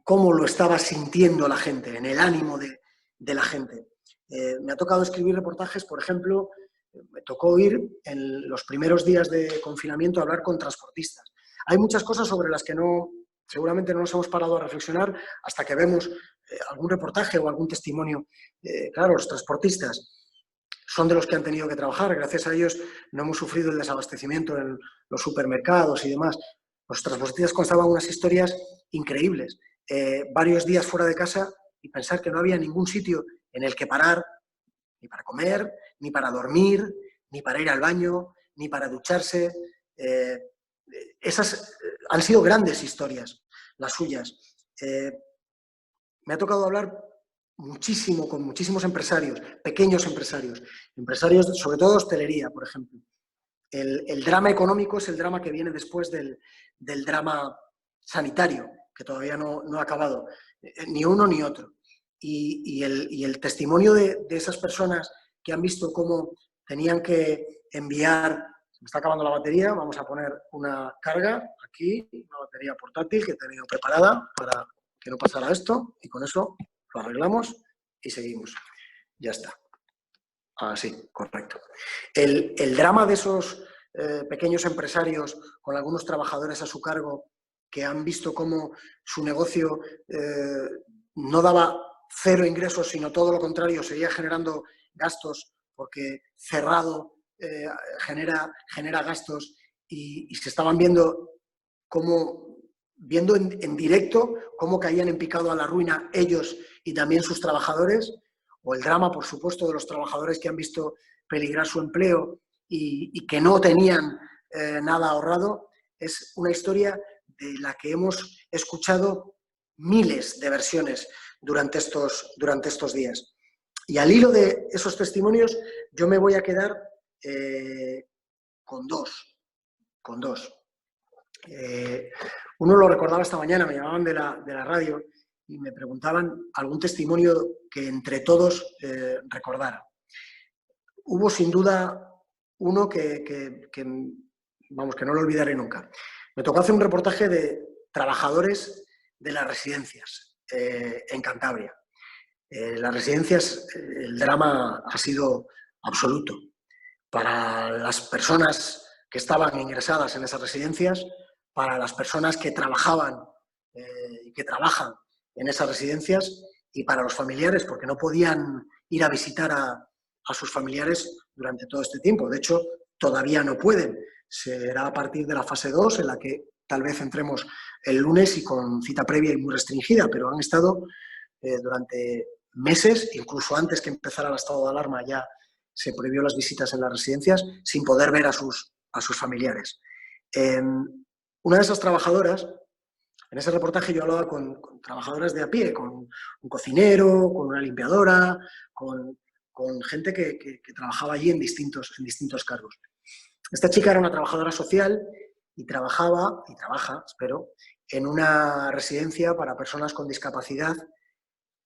cómo lo estaba sintiendo la gente, en el ánimo de la gente. Me ha tocado escribir reportajes, por ejemplo, me tocó ir en los primeros días de confinamiento a hablar con transportistas. Hay muchas cosas sobre las que seguramente no nos hemos parado a reflexionar hasta que vemos algún reportaje o algún testimonio. Claro, los transportistas son de los que han tenido que trabajar. Gracias a ellos no hemos sufrido el desabastecimiento en los supermercados y demás. Los transportistas contaban unas historias increíbles. Varios días fuera de casa y pensar que no había ningún sitio en el que parar, ni para comer, ni para dormir, ni para ir al baño, ni para ducharse. Esas han sido grandes historias, las suyas. Me ha tocado hablar muchísimo con muchísimos empresarios, pequeños empresarios sobre todo de hostelería, por ejemplo. El drama económico es el drama que viene después del drama sanitario, que todavía no ha acabado, ni uno ni otro. Y el testimonio de esas personas que han visto cómo tenían que enviar, se me está acabando la batería, vamos a poner una carga aquí, una batería portátil que he tenido preparada para que no pasara esto, y con eso lo arreglamos y seguimos. Ya está. Sí, correcto. El drama de esos pequeños empresarios con algunos trabajadores a su cargo que han visto cómo su negocio no daba cero ingresos, sino todo lo contrario, seguía generando gastos porque cerrado genera gastos y se estaban viendo en directo cómo caían en picado a la ruina ellos y también sus trabajadores, o el drama, por supuesto, de los trabajadores que han visto peligrar su empleo y que no tenían nada ahorrado. Es una historia de la que hemos escuchado miles de versiones durante estos días. Y al hilo de esos testimonios, yo me voy a quedar con dos. Uno lo recordaba esta mañana, me llamaban de la radio y me preguntaban algún testimonio que entre todos recordara. Hubo sin duda uno que no lo olvidaré nunca. Me tocó hacer un reportaje de trabajadores de las residencias en Cantabria. Las residencias, el drama ha sido absoluto. Para las personas que estaban ingresadas en esas residencias, para las personas que trabajaban y que trabajan en esas residencias y para los familiares, porque no podían ir a visitar a sus familiares durante todo este tiempo. De hecho, todavía no pueden. Será a partir de la fase 2, en la que tal vez entremos el lunes y con cita previa y muy restringida, pero han estado durante meses, incluso antes que empezara el estado de alarma ya se prohibió las visitas en las residencias, sin poder ver a sus familiares. Una de esas trabajadoras, en ese reportaje yo hablaba con trabajadoras de a pie, con un cocinero, con una limpiadora, con gente que trabajaba allí en distintos cargos. Esta chica era una trabajadora social y trabaja, espero, en una residencia para personas con discapacidad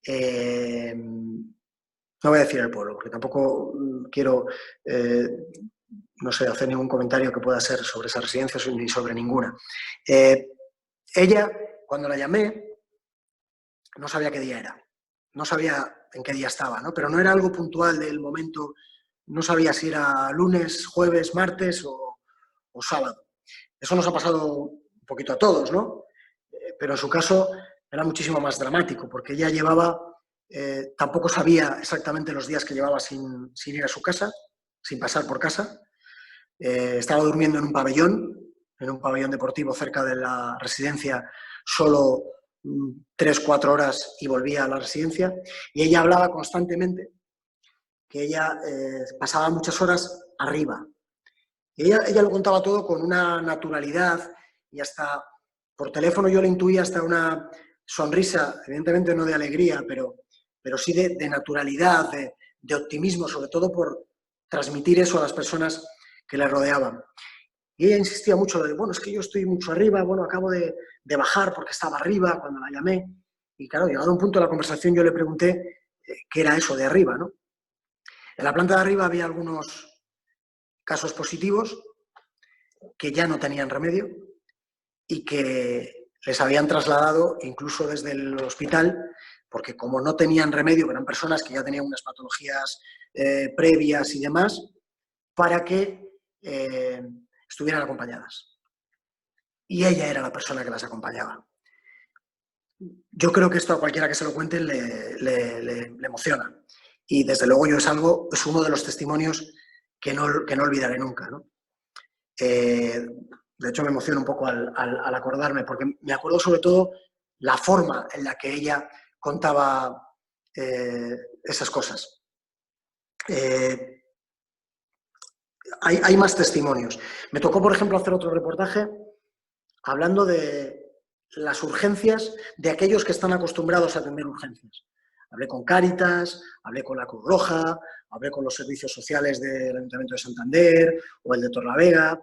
No voy a decir el pueblo, porque tampoco quiero, no sé, hacer ningún comentario que pueda ser sobre esa residencia ni sobre ninguna. Ella, cuando la llamé, no sabía qué día era, no sabía en qué día estaba, ¿no? Pero no era algo puntual del momento, no sabía si era lunes, jueves, martes o sábado. Eso nos ha pasado un poquito a todos, ¿no? Pero en su caso era muchísimo más dramático, porque ella llevaba, tampoco sabía exactamente los días que llevaba sin ir a su casa, sin pasar por casa. Estaba durmiendo en un pabellón deportivo cerca de la residencia, solo 3-4 horas y volvía a la residencia. Y ella hablaba constantemente que ella pasaba muchas horas arriba. Y ella lo contaba todo con una naturalidad y hasta por teléfono yo le intuía hasta una sonrisa, evidentemente no de alegría, pero sí de naturalidad, de optimismo, sobre todo por transmitir eso a las personas que le rodeaban. Y ella insistía mucho, de, bueno, es que yo estoy mucho arriba, bueno, acabo de bajar porque estaba arriba cuando la llamé. Y claro, llegado a un punto de la conversación yo le pregunté qué era eso de arriba, ¿no? En la planta de arriba había algunos casos positivos que ya no tenían remedio y que les habían trasladado incluso desde el hospital, porque como no tenían remedio, eran personas que ya tenían unas patologías previas y demás, para que estuvieran acompañadas. Y ella era la persona que las acompañaba. Yo creo que esto a cualquiera que se lo cuente le emociona. Y desde luego yo es uno de los testimonios que no olvidaré nunca, ¿no? De hecho me emociona un poco al acordarme, porque me acuerdo sobre todo la forma en la que ella contaba esas cosas. Hay más testimonios. Me tocó, por ejemplo, hacer otro reportaje hablando de las urgencias de aquellos que están acostumbrados a atender urgencias. Hablé con Cáritas, hablé con la Cruz Roja, hablé con los servicios sociales del Ayuntamiento de Santander o el de Torlavega.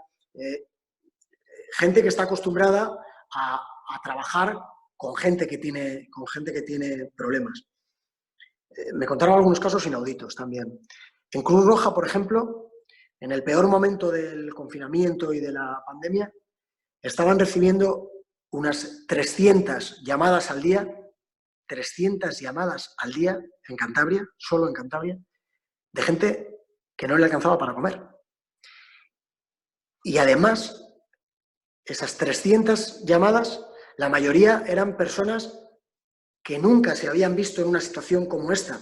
Gente que está acostumbrada a trabajar con gente que tiene problemas. Me contaron algunos casos inauditos también. En Cruz Roja, por ejemplo, en el peor momento del confinamiento y de la pandemia, estaban recibiendo unas 300 llamadas al día, 300 llamadas al día en Cantabria, solo en Cantabria, de gente que no le alcanzaba para comer. Y además, esas 300 llamadas, la mayoría eran personas que nunca se habían visto en una situación como esta.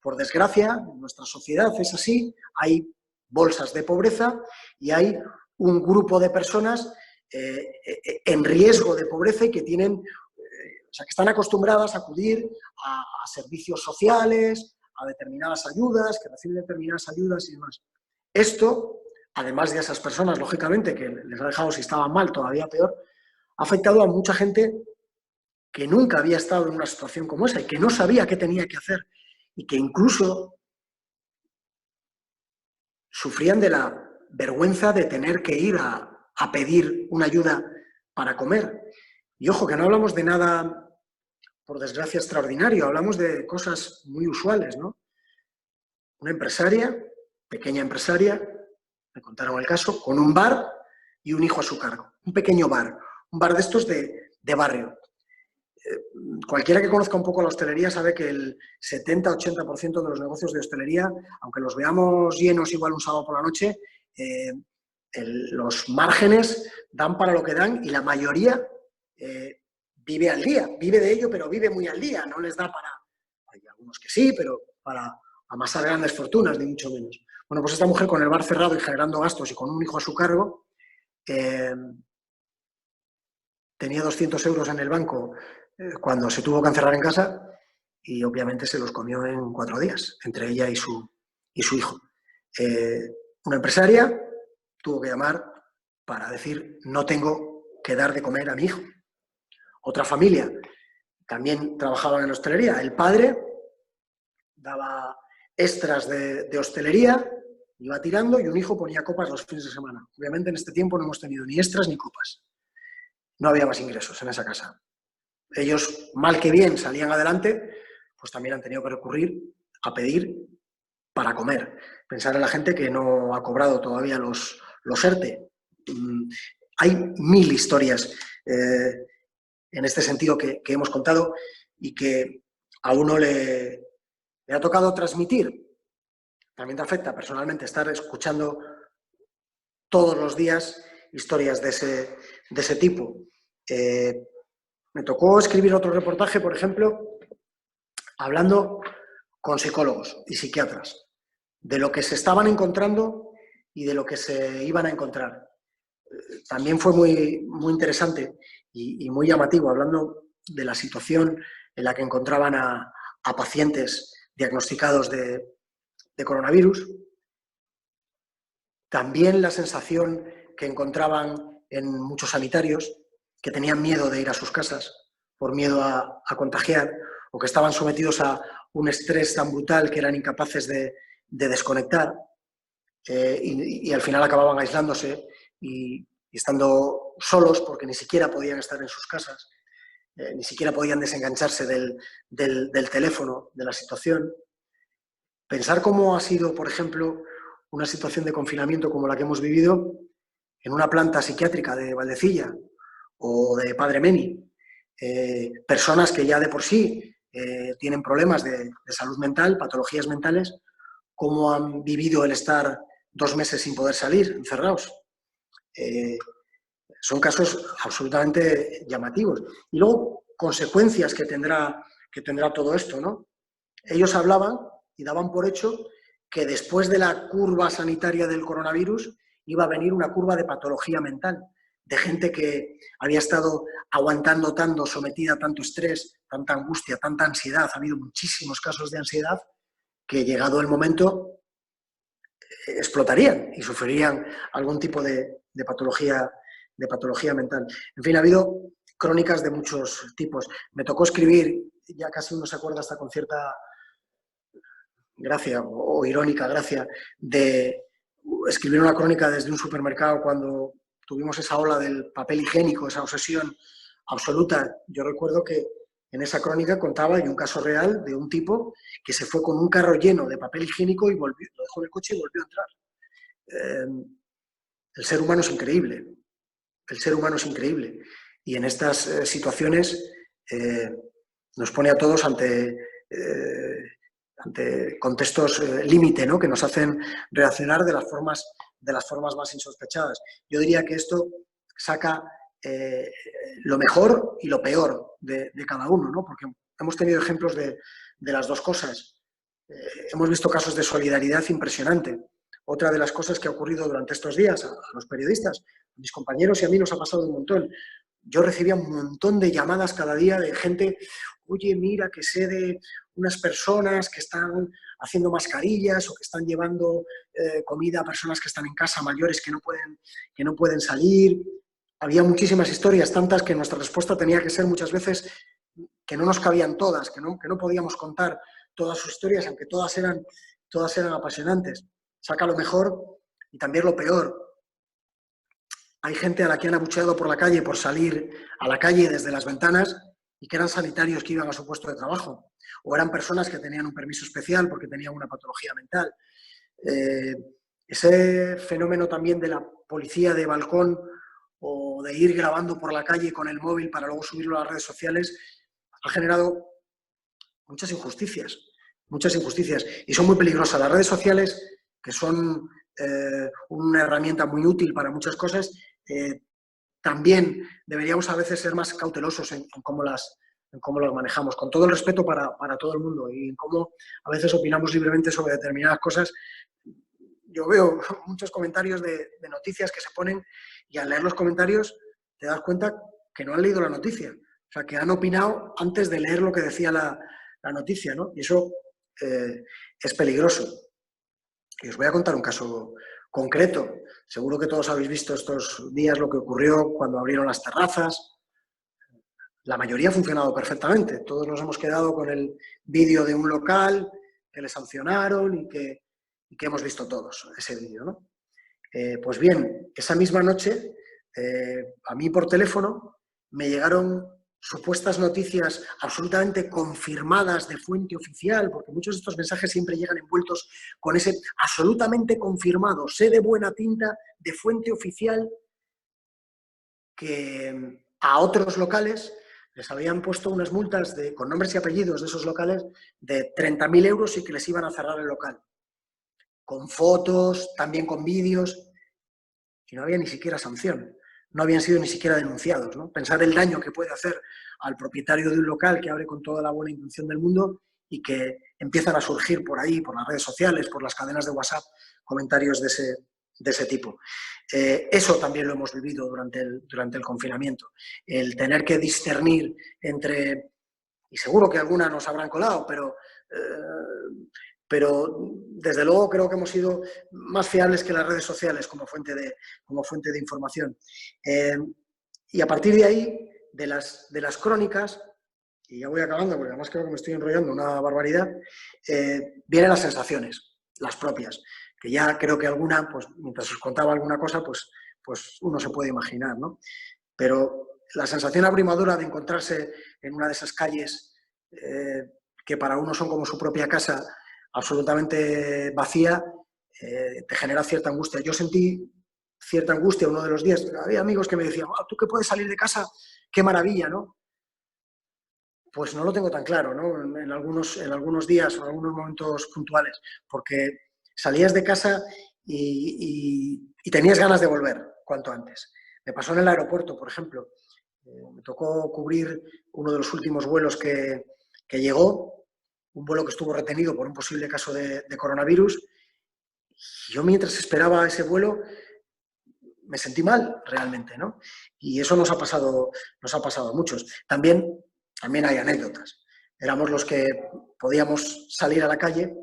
Por desgracia, en nuestra sociedad es así, hay bolsas de pobreza y hay un grupo de personas en riesgo de pobreza y que tienen, o sea, que están acostumbradas a acudir a servicios sociales, a determinadas ayudas, que reciben determinadas ayudas y demás. Esto, además de esas personas, lógicamente, que les ha dejado, si estaban mal, todavía peor, ha afectado a mucha gente que nunca había estado en una situación como esa y que no sabía qué tenía que hacer y que incluso sufrían de la vergüenza de tener que ir a pedir una ayuda para comer. Y ojo, que no hablamos de nada, por desgracia, extraordinario, hablamos de cosas muy usuales, ¿no? Una empresaria, pequeña empresaria, me contaron el caso, con un bar y un hijo a su cargo, un pequeño bar, un bar de estos de barrio. Cualquiera que conozca un poco la hostelería sabe que el 70-80% de los negocios de hostelería, aunque los veamos llenos igual un sábado por la noche, los márgenes dan para lo que dan y la mayoría vive al día, vive de ello, pero vive muy al día, no les da para, hay algunos que sí, pero para amasar grandes fortunas, ni mucho menos. Bueno, pues esta mujer con el bar cerrado y generando gastos y con un hijo a su cargo, tenía 200 euros en el banco cuando se tuvo que encerrar en casa y obviamente se los comió en 4 días, entre ella y su hijo. Una empresaria tuvo que llamar para decir no tengo que dar de comer a mi hijo. Otra familia también trabajaba en hostelería. El padre daba extras de hostelería, iba tirando y un hijo ponía copas los fines de semana. Obviamente en este tiempo no hemos tenido ni extras ni copas. No había más ingresos en esa casa. Ellos, mal que bien, salían adelante, pues también han tenido que recurrir a pedir para comer. Pensar en la gente que no ha cobrado todavía los ERTE. Hay 1000 historias en este sentido que hemos contado y que a uno le ha tocado transmitir. También te afecta personalmente estar escuchando todos los días historias de ese tipo. Me tocó escribir otro reportaje, por ejemplo, hablando con psicólogos y psiquiatras de lo que se estaban encontrando y de lo que se iban a encontrar. También fue muy interesante y muy llamativo, hablando de la situación en la que encontraban a pacientes diagnosticados de coronavirus. También la sensación que encontraban en muchos sanitarios, que tenían miedo de ir a sus casas por miedo a contagiar, o que estaban sometidos a un estrés tan brutal que eran incapaces de desconectar y al final acababan aislándose y estando solos porque ni siquiera podían estar en sus casas, ni siquiera podían desengancharse del teléfono, de la situación. Pensar cómo ha sido, por ejemplo, una situación de confinamiento como la que hemos vivido en una planta psiquiátrica de Valdecilla o de Padre Meni, personas que ya de por sí tienen problemas de salud mental, patologías mentales, cómo han vivido el estar 2 meses sin poder salir, encerrados. Son casos absolutamente llamativos. Y luego, consecuencias que tendrá todo esto, ¿no? Ellos hablaban y daban por hecho que después de la curva sanitaria del coronavirus iba a venir una curva de patología mental, de gente que había estado aguantando tanto, sometida a tanto estrés, tanta angustia, tanta ansiedad. Ha habido muchísimos casos de ansiedad que, llegado el momento, explotarían y sufrirían algún tipo de patología mental. En fin, ha habido crónicas de muchos tipos. Me tocó escribir, ya casi uno se acuerda hasta con cierta gracia o irónica gracia, de escribir una crónica desde un supermercado cuando tuvimos esa ola del papel higiénico, esa obsesión absoluta. Yo recuerdo que en esa crónica contaba y un caso real de un tipo que se fue con un carro lleno de papel higiénico y volvió, lo dejó en el coche y volvió a entrar. El ser humano es increíble. El ser humano es increíble. Y en estas situaciones nos pone a todos ante contextos límite, ¿no? Que nos hacen reaccionar de las formas más insospechadas. Yo diría que esto saca lo mejor y lo peor de cada uno, ¿no? Porque hemos tenido ejemplos de las dos cosas. Hemos visto casos de solidaridad impresionante. Otra de las cosas que ha ocurrido durante estos días a los periodistas, a mis compañeros y a mí nos ha pasado un montón. Yo recibía un montón de llamadas cada día de gente: oye, mira, que sé de unas personas que están haciendo mascarillas o que están llevando comida a personas que están en casa, mayores que no pueden salir. Había muchísimas historias, tantas que nuestra respuesta tenía que ser muchas veces que no nos cabían todas, que no podíamos contar todas sus historias, aunque todas eran apasionantes. Saca lo mejor y también lo peor. Hay gente a la que han abucheado por la calle por salir a la calle desde las ventanas y que eran sanitarios que iban a su puesto de trabajo, o eran personas que tenían un permiso especial porque tenían una patología mental. Ese fenómeno también de la policía de balcón o de ir grabando por la calle con el móvil para luego subirlo a las redes sociales ha generado muchas injusticias y son muy peligrosas. Las redes sociales, que son una herramienta muy útil para muchas cosas, también deberíamos a veces ser más cautelosos en cómo las manejamos, con todo el respeto para todo el mundo, y en cómo a veces opinamos libremente sobre determinadas cosas. Yo veo muchos comentarios de noticias que se ponen y al leer los comentarios te das cuenta que no han leído la noticia, o sea, que han opinado antes de leer lo que decía la noticia, ¿no? Y eso es peligroso. Y os voy a contar un caso concreto. Seguro que todos habéis visto estos días lo que ocurrió cuando abrieron las terrazas. La mayoría ha funcionado perfectamente. Todos nos hemos quedado con el vídeo de un local que le sancionaron y que hemos visto todos, ese vídeo, ¿no? Pues bien, esa misma noche, a mí por teléfono me llegaron supuestas noticias absolutamente confirmadas de fuente oficial, porque muchos de estos mensajes siempre llegan envueltos con ese absolutamente confirmado, sé de buena tinta, de fuente oficial, que a otros locales les habían puesto unas multas con nombres y apellidos de esos locales de 30.000 euros y que les iban a cerrar el local. Con fotos, también con vídeos, y no había ni siquiera sanción. No habían sido ni siquiera denunciados, ¿no? Pensar el daño que puede hacer al propietario de un local que abre con toda la buena intención del mundo y que empiezan a surgir por ahí, por las redes sociales, por las cadenas de WhatsApp, comentarios de ese tipo. Eso también lo hemos vivido durante el confinamiento. El tener que discernir entre, y seguro que algunas nos habrán colado, pero desde luego creo que hemos sido más fiables que las redes sociales como fuente de información. Y a partir de ahí, de las crónicas, y ya voy acabando porque además creo que me estoy enrollando una barbaridad, vienen las sensaciones, las propias, que ya creo que alguna, pues mientras os contaba alguna cosa, pues uno se puede imaginar, ¿no? Pero la sensación abrumadora de encontrarse en una de esas calles que para uno son como su propia casa, absolutamente vacía, te genera cierta angustia. Yo sentí cierta angustia uno de los días. Había amigos que me decían, oh, tú que puedes salir de casa, qué maravilla, ¿no? Pues no lo tengo tan claro, ¿no? En algunos días o en algunos momentos puntuales, porque salías de casa y tenías ganas de volver cuanto antes. Me pasó en el aeropuerto, por ejemplo. Me tocó cubrir uno de los últimos vuelos que llegó, un vuelo que estuvo retenido por un posible caso de coronavirus. Y yo mientras esperaba ese vuelo me sentí mal realmente, ¿no? Y eso nos ha pasado a muchos. También hay anécdotas. Éramos los que podíamos salir a la calle.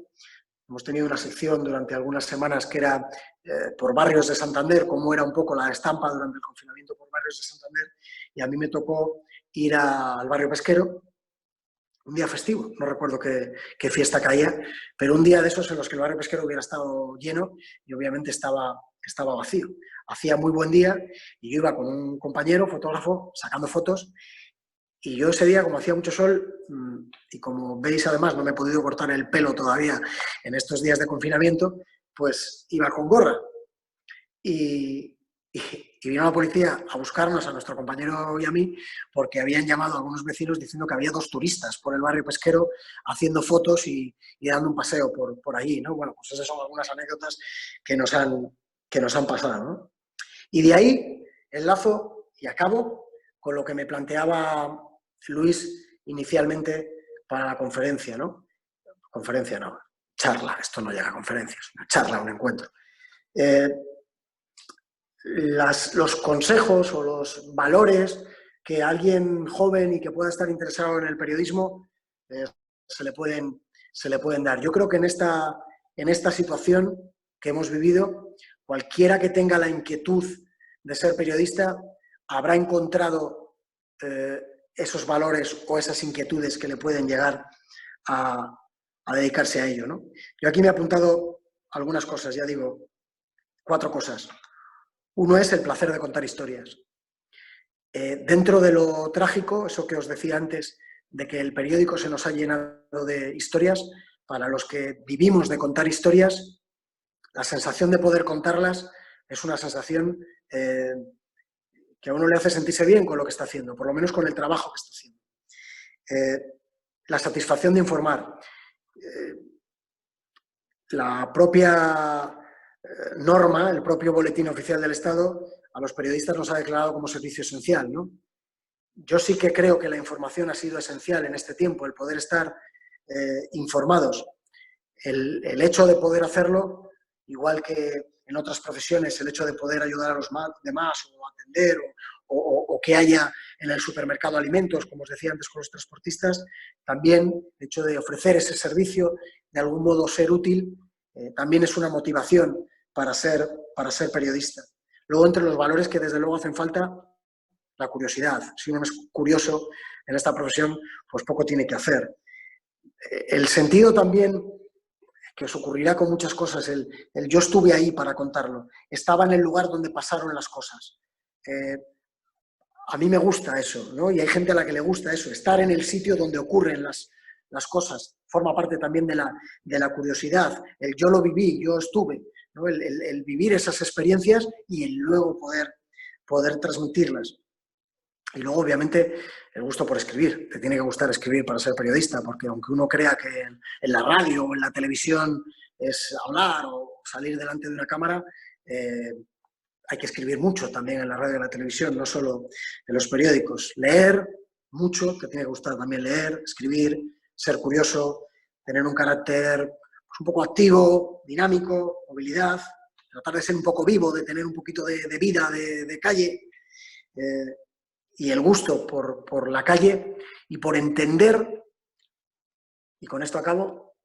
Hemos tenido una sección durante algunas semanas que era por barrios de Santander, como era un poco la estampa durante el confinamiento por barrios de Santander, y a mí me tocó ir al barrio pesquero, un día festivo, no recuerdo qué fiesta caía, pero un día de esos en los que el barrio pesquero hubiera estado lleno y obviamente estaba vacío. Hacía muy buen día y yo iba con un compañero, fotógrafo, sacando fotos, y yo ese día, como hacía mucho sol, y como veis además no me he podido cortar el pelo todavía en estos días de confinamiento, pues iba con gorra. Y vino la policía a buscarnos, a nuestro compañero y a mí, porque habían llamado a algunos vecinos diciendo que había 2 turistas por el barrio pesquero haciendo fotos y dando un paseo por allí, ¿no? Bueno, pues esas son algunas anécdotas que nos han pasado, ¿no? Y de ahí enlazo y acabo con lo que me planteaba Luis inicialmente para la conferencia, ¿no? Conferencia no, charla, esto no llega a conferencias, una charla, un encuentro. Los consejos o los valores que alguien joven y que pueda estar interesado en el periodismo se le pueden dar. Yo creo que en esta situación que hemos vivido, cualquiera que tenga la inquietud de ser periodista habrá encontrado esos valores o esas inquietudes que le pueden llegar a dedicarse a ello, ¿no? Yo aquí me he apuntado algunas cosas, ya digo, 4 cosas. Uno es el placer de contar historias. Dentro de lo trágico, eso que os decía antes, de que el periódico se nos ha llenado de historias, para los que vivimos de contar historias, la sensación de poder contarlas es una sensación que a uno le hace sentirse bien con lo que está haciendo, por lo menos con el trabajo que está haciendo. La satisfacción de informar. La propia norma, el propio Boletín Oficial del Estado, a los periodistas nos ha declarado como servicio esencial, ¿no? Yo sí que creo que la información ha sido esencial en este tiempo, el poder estar informados. El hecho de poder hacerlo, igual que en otras profesiones, el hecho de poder ayudar a los demás o atender o que haya en el supermercado alimentos, como os decía antes con los transportistas, también el hecho de ofrecer ese servicio, de algún modo ser útil, también es una motivación para ser periodista. Luego, entre los valores que desde luego hacen falta, la curiosidad. Si uno es curioso en esta profesión, pues poco tiene que hacer. El sentido también, que os ocurrirá con muchas cosas, el yo estuve ahí para contarlo, estaba en el lugar donde pasaron las cosas. a mí me gusta eso, ¿no? Y hay gente a la que le gusta eso, estar en el sitio donde ocurren las cosas. Forma parte también de la curiosidad, el yo lo viví, yo estuve, ¿no? El vivir esas experiencias y el luego poder transmitirlas. Y luego, obviamente, el gusto por escribir. Te tiene que gustar escribir para ser periodista, porque aunque uno crea que en la radio o en la televisión es hablar o salir delante de una cámara, hay que escribir mucho también en la radio y en la televisión, no solo en los periódicos. Leer mucho, te tiene que gustar también leer, escribir, ser curioso, tener un carácter pues, un poco activo, dinámico, movilidad, tratar de ser un poco vivo, de tener un poquito de vida, de calle. Y el gusto por la calle y por entender, y con esto acabo,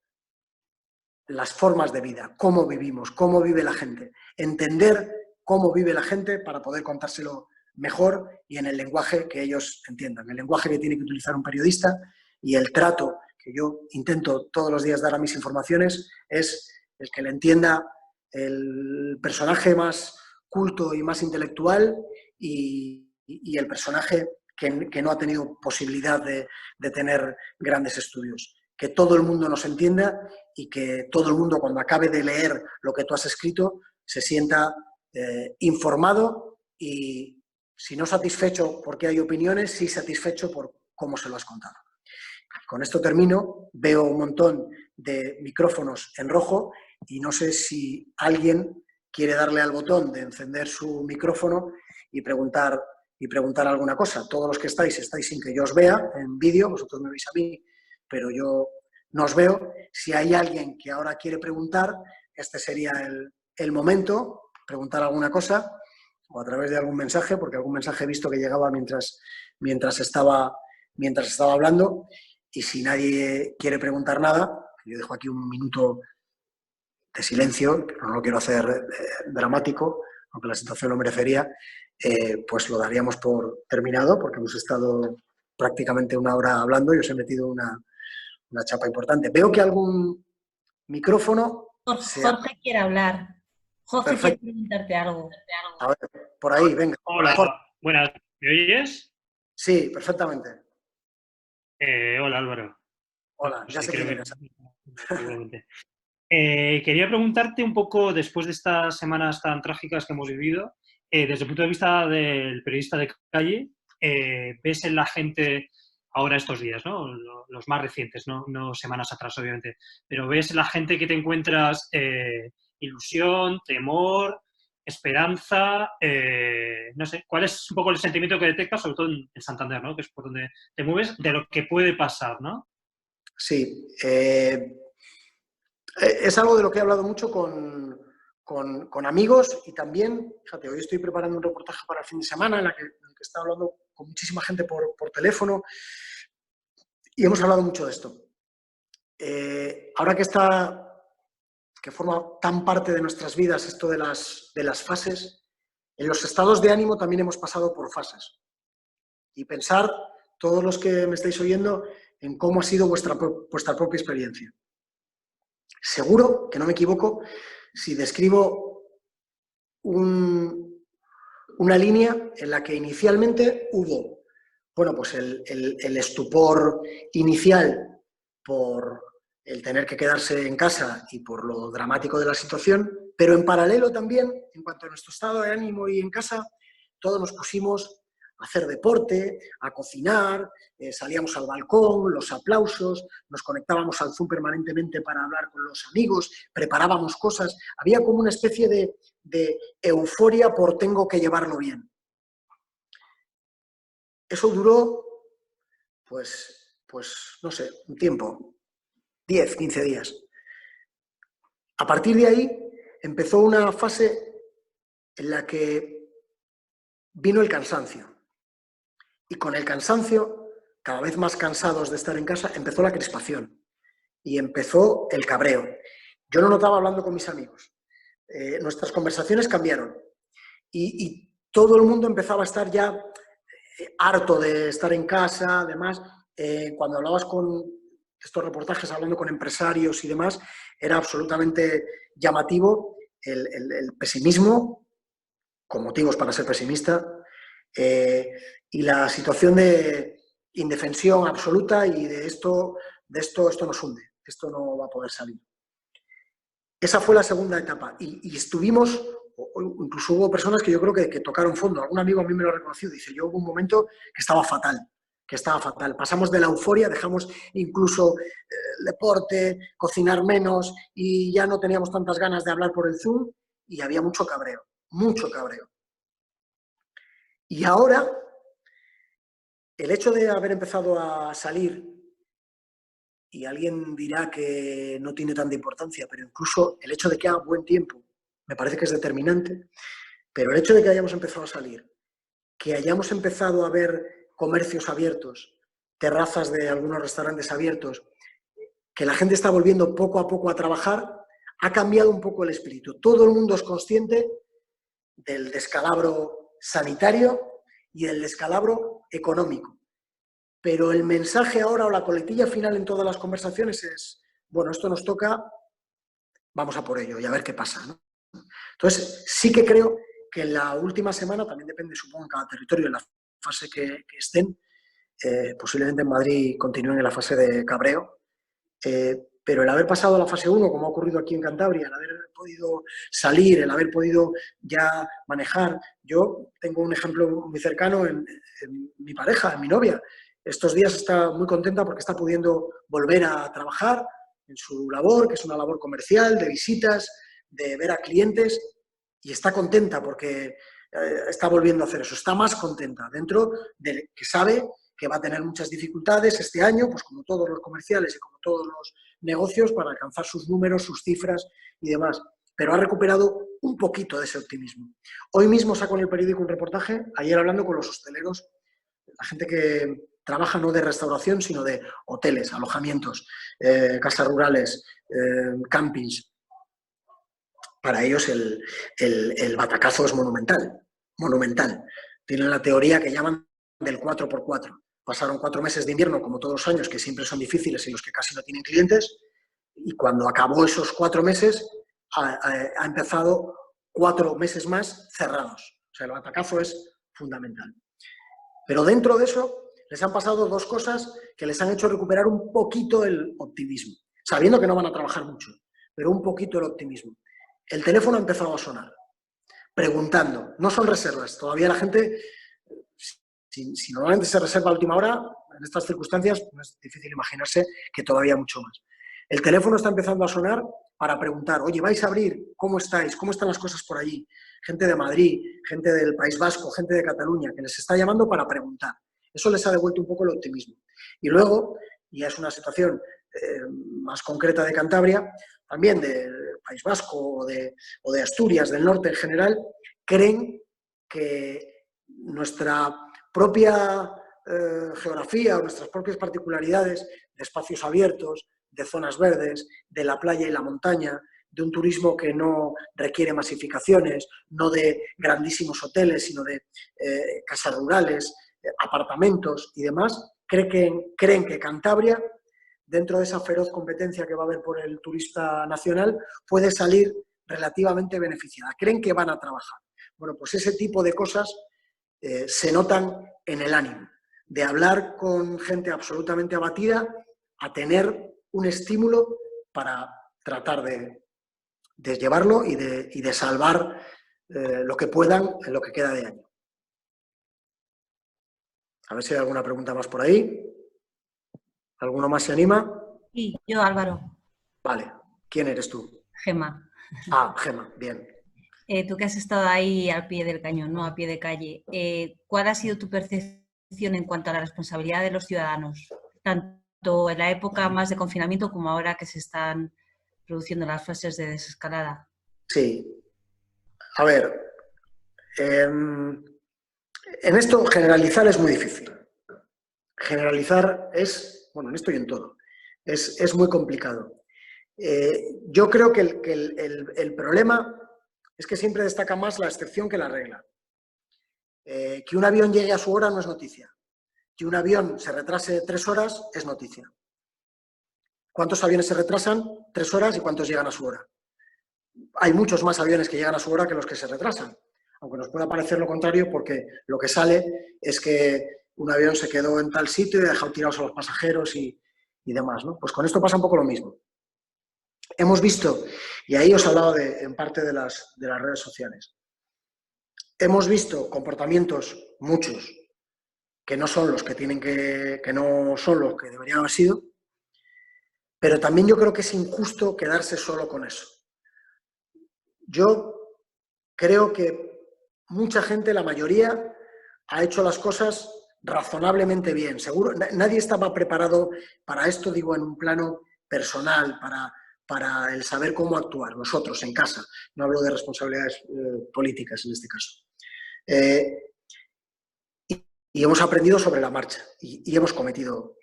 las formas de vida, cómo vivimos, cómo vive la gente. Entender cómo vive la gente para poder contárselo mejor y en el lenguaje que ellos entiendan, el lenguaje que tiene que utilizar un periodista y el trato que yo intento todos los días dar a mis informaciones es el que le entienda el personaje más culto y más intelectual y el personaje que no ha tenido posibilidad de tener grandes estudios. Que todo el mundo nos entienda y que todo el mundo, cuando acabe de leer lo que tú has escrito, se sienta informado y, si no satisfecho porque hay opiniones, sí satisfecho por cómo se lo has contado. Con esto termino. Veo un montón de micrófonos en rojo y no sé si alguien quiere darle al botón de encender su micrófono y preguntar alguna cosa. Todos los que estáis sin que yo os vea en vídeo, vosotros me veis a mí, pero yo no os veo. Si hay alguien que ahora quiere preguntar, este sería el momento, preguntar alguna cosa, o a través de algún mensaje, porque algún mensaje he visto que llegaba mientras estaba hablando, y si nadie quiere preguntar nada, yo dejo aquí un minuto de silencio, no lo quiero hacer dramático, aunque la situación lo merecería, pues lo daríamos por terminado, porque hemos estado prácticamente una hora hablando y os he metido una chapa importante. Veo que algún micrófono... Jorge quiere hablar. Jorge Perfecto. quiere preguntarte algo. A ver, por ahí, venga. Hola, Jorge. buenas. ¿Me oyes? Sí, perfectamente. Hola, Álvaro. Hola, No ya sé, sé quién creo eres. seguramente. Quería preguntarte un poco, después de estas semanas tan trágicas que hemos vivido, desde el punto de vista del periodista de calle, ves en la gente, ahora estos días, ¿no? Los más recientes, no semanas atrás, obviamente, pero ves en la gente que te encuentras ilusión, temor, esperanza, no sé, ¿cuál es un poco el sentimiento que detectas, sobre todo en Santander, ¿no? Que es por donde te mueves, de lo que puede pasar, ¿no? Sí, es algo de lo que he hablado mucho con amigos y también, fíjate, hoy estoy preparando un reportaje para el fin de semana en el que he estado hablando con muchísima gente por teléfono y hemos hablado mucho de esto. Ahora que forma tan parte de nuestras vidas esto de las fases, en los estados de ánimo también hemos pasado por fases. Y pensar, todos los que me estáis oyendo, en cómo ha sido vuestra propia experiencia. Seguro que no me equivoco si describo una línea en la que inicialmente hubo, bueno, pues el estupor inicial por el tener que quedarse en casa y por lo dramático de la situación, pero en paralelo también, en cuanto a nuestro estado de ánimo y en casa, todos nos pusimos a hacer deporte, a cocinar, salíamos al balcón, los aplausos, nos conectábamos al Zoom permanentemente para hablar con los amigos, preparábamos cosas, había como una especie de euforia por tengo que llevarlo bien. Eso duró, pues no sé, un tiempo, 10, 15 días. A partir de ahí empezó una fase en la que vino el cansancio. Y con el cansancio, cada vez más cansados de estar en casa, empezó la crispación y empezó el cabreo. Yo lo notaba hablando con mis amigos. Nuestras conversaciones cambiaron y todo el mundo empezaba a estar ya harto de estar en casa. Además, cuando hablabas con estos reportajes, hablando con empresarios y demás, era absolutamente llamativo el pesimismo, con motivos para ser pesimista, y la situación de indefensión absoluta y de esto nos hunde, esto no va a poder salir. Esa fue la segunda etapa y estuvimos, incluso hubo personas que yo creo que tocaron fondo. Algún amigo a mí me lo reconoció, dice, yo hubo un momento que estaba fatal. Pasamos de la euforia, dejamos incluso el deporte, cocinar menos y ya no teníamos tantas ganas de hablar por el Zoom y había mucho cabreo, mucho cabreo. Y ahora, el hecho de haber empezado a salir, y alguien dirá que no tiene tanta importancia, pero incluso el hecho de que haga buen tiempo me parece que es determinante, pero el hecho de que hayamos empezado a salir, que hayamos empezado a ver comercios abiertos, terrazas de algunos restaurantes abiertos, que la gente está volviendo poco a poco a trabajar, ha cambiado un poco el espíritu. Todo el mundo es consciente del descalabro sanitario y del descalabro económico. Pero el mensaje ahora o la coletilla final en todas las conversaciones es, bueno, esto nos toca, vamos a por ello y a ver qué pasa, ¿no? Entonces, sí que creo que en la última semana, también depende, supongo, en cada territorio, en la fase que estén, posiblemente en Madrid continúen en la fase de cabreo, pero el haber pasado a la fase 1, como ha ocurrido aquí en Cantabria, el haber podido salir, el haber podido ya manejar. Yo tengo un ejemplo muy cercano en mi pareja, en mi novia. Estos días está muy contenta porque está pudiendo volver a trabajar en su labor, que es una labor comercial, de visitas, de ver a clientes, y está contenta porque está volviendo a hacer eso. Está más contenta dentro de que sabe que va a tener muchas dificultades este año, pues como todos los comerciales y como todos los negocios, para alcanzar sus números, sus cifras y demás. Pero ha recuperado un poquito de ese optimismo. Hoy mismo saco en el periódico un reportaje, ayer hablando con los hosteleros, la gente que trabaja no de restauración, sino de hoteles, alojamientos, casas rurales, campings. Para ellos el batacazo es monumental, monumental. Tienen la teoría que llaman del 4x4. Pasaron 4 meses de invierno, como todos los años, que siempre son difíciles y los que casi no tienen clientes, y cuando acabó esos 4 meses, ha empezado 4 meses más cerrados. O sea, el batacazo es fundamental. Pero dentro de eso, les han pasado 2 cosas que les han hecho recuperar un poquito el optimismo, sabiendo que no van a trabajar mucho, pero un poquito el optimismo. El teléfono ha empezado a sonar, preguntando. No son reservas, todavía la gente, si normalmente se reserva a última hora, en estas circunstancias no es difícil imaginarse que todavía mucho más. El teléfono está empezando a sonar para preguntar, oye, ¿vais a abrir? ¿Cómo estáis? ¿Cómo están las cosas por allí? Gente de Madrid, gente del País Vasco, gente de Cataluña, que les está llamando para preguntar. Eso les ha devuelto un poco el optimismo. Y luego, y es una situación más concreta de Cantabria, también del País Vasco o de Asturias, del norte en general, creen que nuestra propia geografía o nuestras propias particularidades de espacios abiertos, de zonas verdes, de la playa y la montaña, de un turismo que no requiere masificaciones, no de grandísimos hoteles, sino de casas rurales, apartamentos y demás, creen que Cantabria, dentro de esa feroz competencia que va a haber por el turista nacional, puede salir relativamente beneficiada. Creen que van a trabajar. Bueno, pues ese tipo de cosas se notan en el ánimo, de hablar con gente absolutamente abatida a tener un estímulo para tratar de llevarlo y de salvar lo que puedan en lo que queda de año. A ver si hay alguna pregunta más por ahí. ¿Alguno más se anima? Sí, yo, Álvaro. Vale. ¿Quién eres tú? Gema. Ah, Gema, bien. Tú que has estado ahí al pie del cañón, ¿no? A pie de calle. ¿Cuál ha sido tu percepción en cuanto a la responsabilidad de los ciudadanos? Tanto en la época más de confinamiento como ahora que se están produciendo las fases de desescalada. Sí. A ver, en esto generalizar es muy difícil. Generalizar es, bueno, en esto y en todo, es muy complicado. Yo creo que el problema es que siempre destaca más la excepción que la regla. Que un avión llegue a su hora no es noticia. Que un avión se retrase 3 horas es noticia. ¿Cuántos aviones se retrasan 3 horas y cuántos llegan a su hora? Hay muchos más aviones que llegan a su hora que los que se retrasan. aunque nos pueda parecer lo contrario, porque lo que sale es que un avión se quedó en tal sitio y ha dejado tirados a los pasajeros y demás, ¿no? Pues con esto pasa un poco lo mismo. Hemos visto, y ahí os he hablado en parte de las redes sociales, hemos visto comportamientos, muchos, que no son los que no son los que deberían haber sido, pero también yo creo que es injusto quedarse solo con eso. Yo creo que mucha gente, la mayoría, ha hecho las cosas razonablemente bien. Seguro, nadie estaba preparado para esto, digo, en un plano personal, para el saber cómo actuar, nosotros en casa. No hablo de responsabilidades políticas en este caso. Y hemos aprendido sobre la marcha y hemos cometido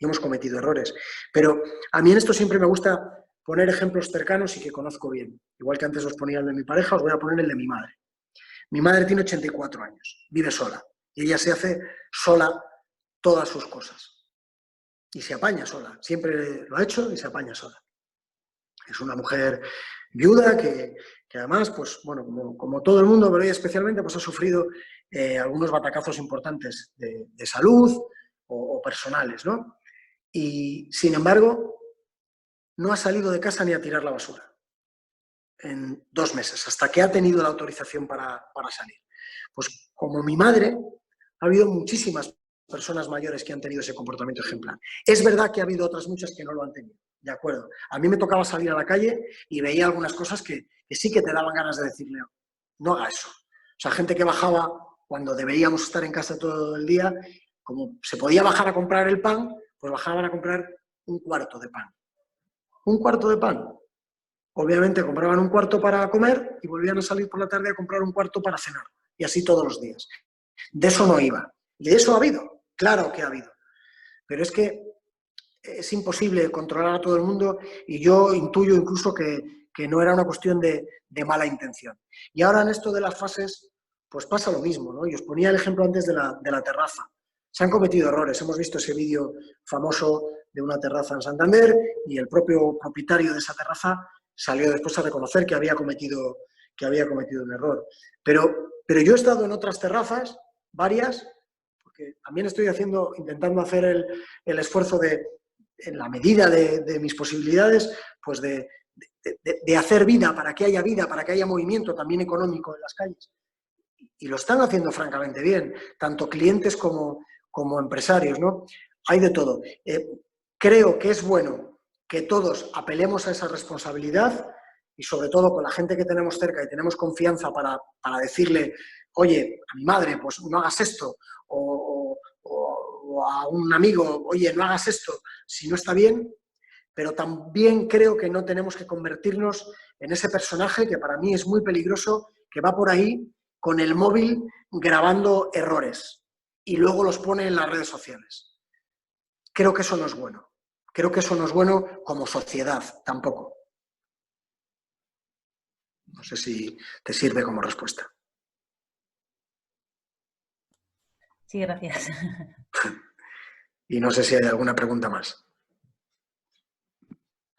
errores. Pero a mí en esto siempre me gusta poner ejemplos cercanos y que conozco bien. Igual que antes os ponía el de mi pareja, os voy a poner el de mi madre. Mi madre tiene 84 años, vive sola y ella se hace sola todas sus cosas. Y se apaña sola, siempre lo ha hecho y se apaña sola. Es una mujer viuda que además, pues bueno, como todo el mundo, pero ella especialmente, pues ha sufrido algunos batacazos importantes de salud o personales, ¿no? Y sin embargo, no ha salido de casa ni a tirar la basura en 2 meses, hasta que ha tenido la autorización para salir. Pues como mi madre, ha habido muchísimas personas mayores que han tenido ese comportamiento ejemplar. Es verdad que ha habido otras muchas que no lo han tenido, de acuerdo. A mí me tocaba salir a la calle y veía algunas cosas que sí que te daban ganas de decirle, no haga eso. O sea, gente que bajaba cuando deberíamos estar en casa todo el día, como se podía bajar a comprar el pan, pues bajaban a comprar un cuarto de pan. Un cuarto de pan. Obviamente compraban un cuarto para comer y volvían a salir por la tarde a comprar un cuarto para cenar. Y así todos los días. De eso no iba. Y de eso ha habido. Claro que ha habido. Pero es que es imposible controlar a todo el mundo y yo intuyo incluso que no era una cuestión de mala intención. Y ahora en esto de las fases, pues pasa lo mismo, ¿no? Y os ponía el ejemplo antes de la terraza. Se han cometido errores. Hemos visto ese vídeo famoso de una terraza en Santander y el propio propietario de esa terraza salió después a reconocer que había cometido un error. Pero yo he estado en otras terrazas, varias, porque también estoy intentando hacer el esfuerzo en la medida de mis posibilidades, pues de hacer vida, para que haya movimiento también económico en las calles. Y lo están haciendo francamente bien, tanto clientes como empresarios, ¿no? Hay de todo. Creo que es bueno que todos apelemos a esa responsabilidad y sobre todo con la gente que tenemos cerca y tenemos confianza para decirle, oye, a mi madre, pues no hagas esto, o a un amigo, oye, no hagas esto, si no está bien, pero también creo que no tenemos que convertirnos en ese personaje que para mí es muy peligroso, que va por ahí con el móvil grabando errores y luego los pone en las redes sociales. Creo que eso no es bueno. Creo que eso no es bueno como sociedad, tampoco. No sé si te sirve como respuesta. Sí, gracias. Y no sé si hay alguna pregunta más.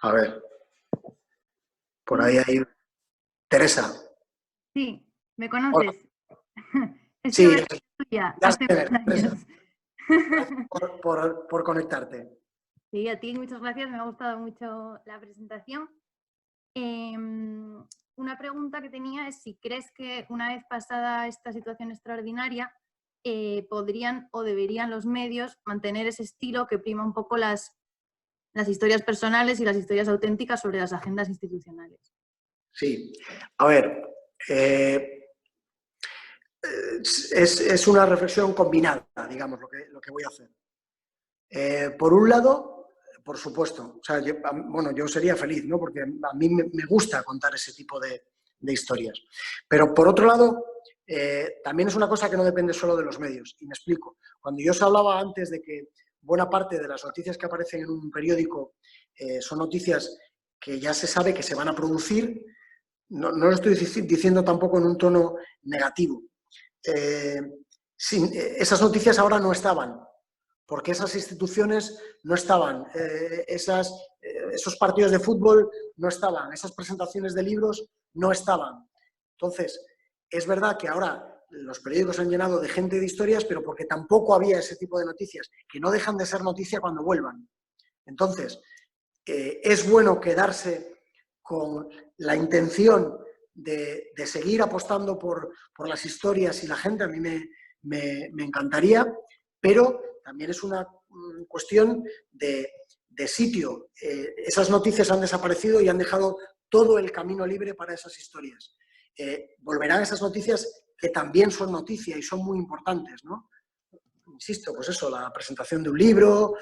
A ver. Por ahí hay... Teresa. Sí, ¿me conoces? Sí, tuya, ya hace sé, años. por conectarte. Sí, a ti muchas gracias, me ha gustado mucho la presentación. Una pregunta que tenía es si crees que una vez pasada esta situación extraordinaria podrían o deberían los medios mantener ese estilo que prima un poco las historias personales y las historias auténticas sobre las agendas institucionales. Sí, a ver, es una reflexión combinada, digamos, lo que voy a hacer. Por un lado, por supuesto, o sea, yo sería feliz, ¿no? Porque a mí me gusta contar ese tipo de historias. Pero por otro lado, también es una cosa que no depende solo de los medios. Y me explico. Cuando yo os hablaba antes de que buena parte de las noticias que aparecen en un periódico son noticias que ya se sabe que se van a producir, no lo estoy diciendo tampoco en un tono negativo. Esas noticias ahora no estaban, porque esas instituciones no estaban, esos partidos de fútbol no estaban, esas presentaciones de libros no estaban. Entonces, es verdad que ahora los periódicos han llenado de gente de historias, pero porque tampoco había ese tipo de noticias, que no dejan de ser noticia cuando vuelvan. Entonces, es bueno quedarse con la intención de seguir apostando por las historias y la gente, a mí me encantaría, pero también es una cuestión de sitio. Esas noticias han desaparecido y han dejado todo el camino libre para esas historias. Volverán esas noticias que también son noticia y son muy importantes, ¿no? Insisto, pues eso, la presentación de un libro,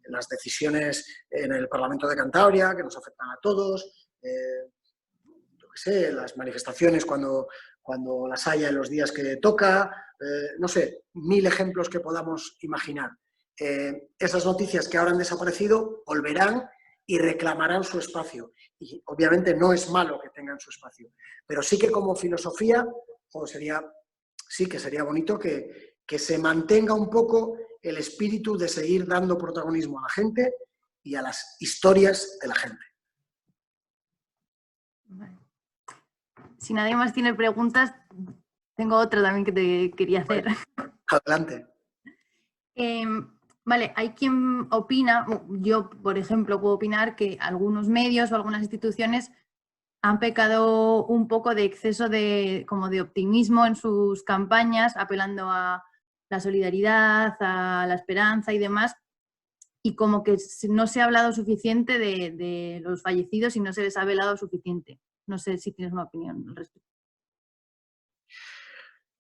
las decisiones en el Parlamento de Cantabria, que nos afectan a todos, yo qué sé, las manifestaciones cuando las haya en los días que toca, no sé, 1000 ejemplos que podamos imaginar. Esas noticias que ahora han desaparecido volverán y reclamarán su espacio. Y obviamente no es malo que tengan su espacio, pero sí que como filosofía, sería bonito que se mantenga un poco el espíritu de seguir dando protagonismo a la gente y a las historias de la gente. Vale. Si nadie más tiene preguntas, tengo otra también que te quería hacer. Adelante. Vale, hay quien opina, yo por ejemplo puedo opinar que algunos medios o algunas instituciones han pecado un poco de exceso como de optimismo en sus campañas, apelando a la solidaridad, a la esperanza y demás, y como que no se ha hablado suficiente de los fallecidos y no se les ha velado suficiente. No sé si tienes una opinión al respecto.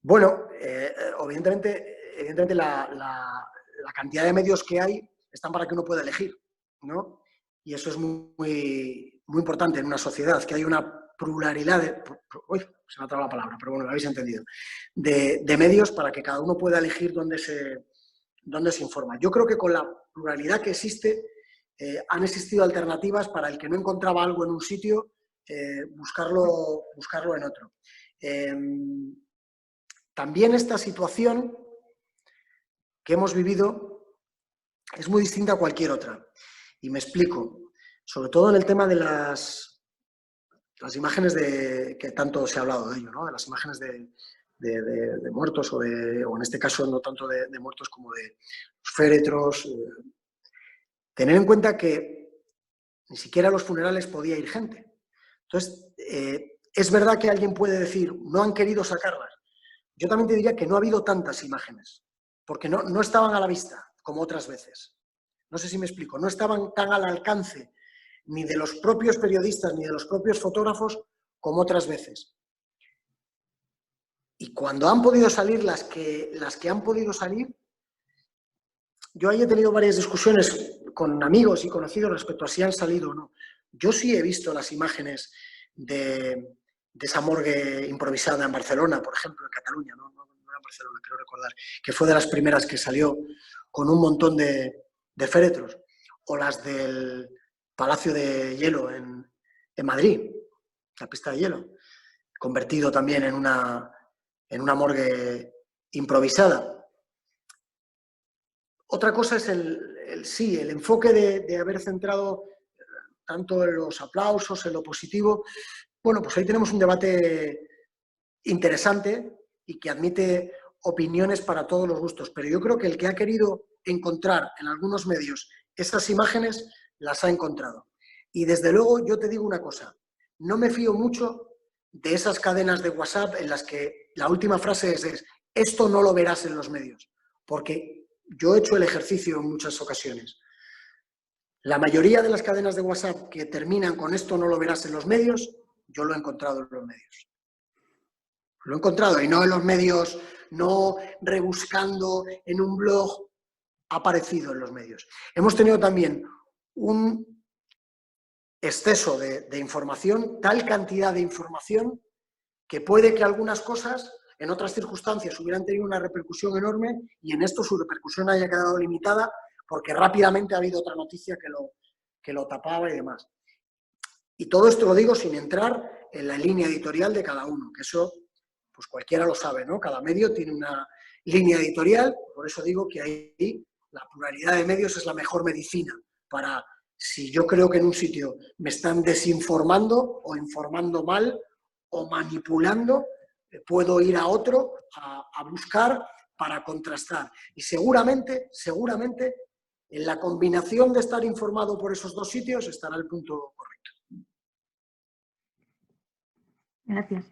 Bueno, evidentemente la cantidad de medios que hay están para que uno pueda elegir, ¿no? Y eso es muy importante en una sociedad, que hay una pluralidad uy, se me ha trabado la palabra, pero bueno, lo habéis entendido, de medios para que cada uno pueda elegir dónde se informa. Yo creo que con la pluralidad que existe, han existido alternativas para el que no encontraba algo en un sitio, buscarlo en otro. También esta situación que hemos vivido es muy distinta a cualquier otra. Y me explico. Sobre todo en el tema de las imágenes que tanto se ha hablado de ello, ¿no? De las imágenes de muertos o en este caso no tanto de muertos como de los féretros. Tener en cuenta que ni siquiera a los funerales podía ir gente. Entonces, es verdad que alguien puede decir, no han querido sacarlas. Yo también te diría que no ha habido tantas imágenes, porque no estaban a la vista como otras veces. No sé si me explico, no estaban tan al alcance ni de los propios periodistas ni de los propios fotógrafos como otras veces. Y cuando han podido salir las que han podido salir, yo ahí he tenido varias discusiones con amigos y conocidos respecto a si han salido o no. Yo sí he visto las imágenes de esa morgue improvisada en Barcelona, por ejemplo, en Cataluña, no en Barcelona, creo recordar, que fue de las primeras que salió con un montón de féretros, o las del Palacio de Hielo en Madrid, la pista de hielo, convertido también en una morgue improvisada. Otra cosa es el enfoque de haber centrado tanto en los aplausos, en lo positivo. Bueno, pues ahí tenemos un debate interesante y que admite opiniones para todos los gustos, pero yo creo que el que ha querido encontrar en algunos medios esas imágenes, las ha encontrado. Y desde luego yo te digo una cosa, no me fío mucho de esas cadenas de WhatsApp en las que la última frase es esto no lo verás en los medios, porque yo he hecho el ejercicio en muchas ocasiones. La mayoría de las cadenas de WhatsApp que terminan con esto no lo verás en los medios, yo lo he encontrado en los medios. Lo he encontrado y no en los medios, no rebuscando en un blog, ha aparecido en los medios. Hemos tenido también un exceso de información, tal cantidad de información, que puede que algunas cosas en otras circunstancias hubieran tenido una repercusión enorme y en esto su repercusión haya quedado limitada porque rápidamente ha habido otra noticia que lo tapaba y demás. Y todo esto lo digo sin entrar en la línea editorial de cada uno, que eso pues cualquiera lo sabe, ¿no? Cada medio tiene una línea editorial, por eso digo que ahí la pluralidad de medios es la mejor medicina para, si yo creo que en un sitio me están desinformando o informando mal o manipulando, puedo ir a otro a buscar para contrastar. Y seguramente, en la combinación de estar informado por esos dos sitios estará el punto correcto. Gracias.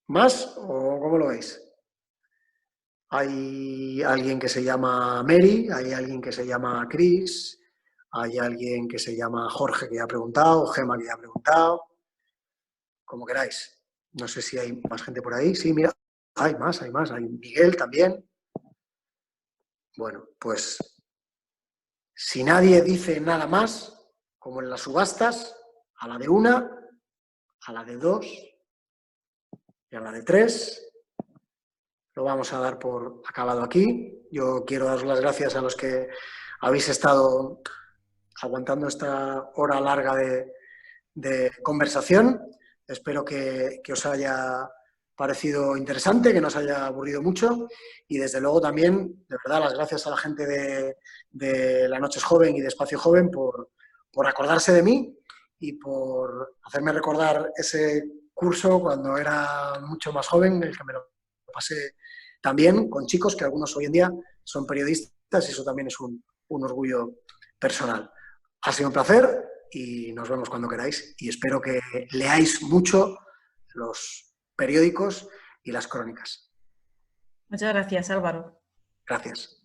¿Más o cómo lo veis? Hay alguien que se llama Mary, hay alguien que se llama Chris, hay alguien que se llama Jorge que ya ha preguntado, Gema que ya ha preguntado, como queráis. No sé si hay más gente por ahí. Sí, mira, hay más, hay Miguel también. Bueno, pues si nadie dice nada más, como en las subastas, a la de 1, a la de 2 y a la de 3, lo vamos a dar por acabado aquí. Yo quiero daros las gracias a los que habéis estado aguantando esta hora larga de conversación. Espero que os haya parecido interesante, que no os haya aburrido mucho y desde luego también, de verdad, las gracias a la gente de La Noche es Joven y de Espacio Joven por acordarse de mí y por hacerme recordar ese curso cuando era mucho más joven, el que me lo pasé también con chicos que algunos hoy en día son periodistas y eso también es un orgullo personal. Ha sido un placer y nos vemos cuando queráis y espero que leáis mucho los periódicos y las crónicas. Muchas gracias, Álvaro. Gracias.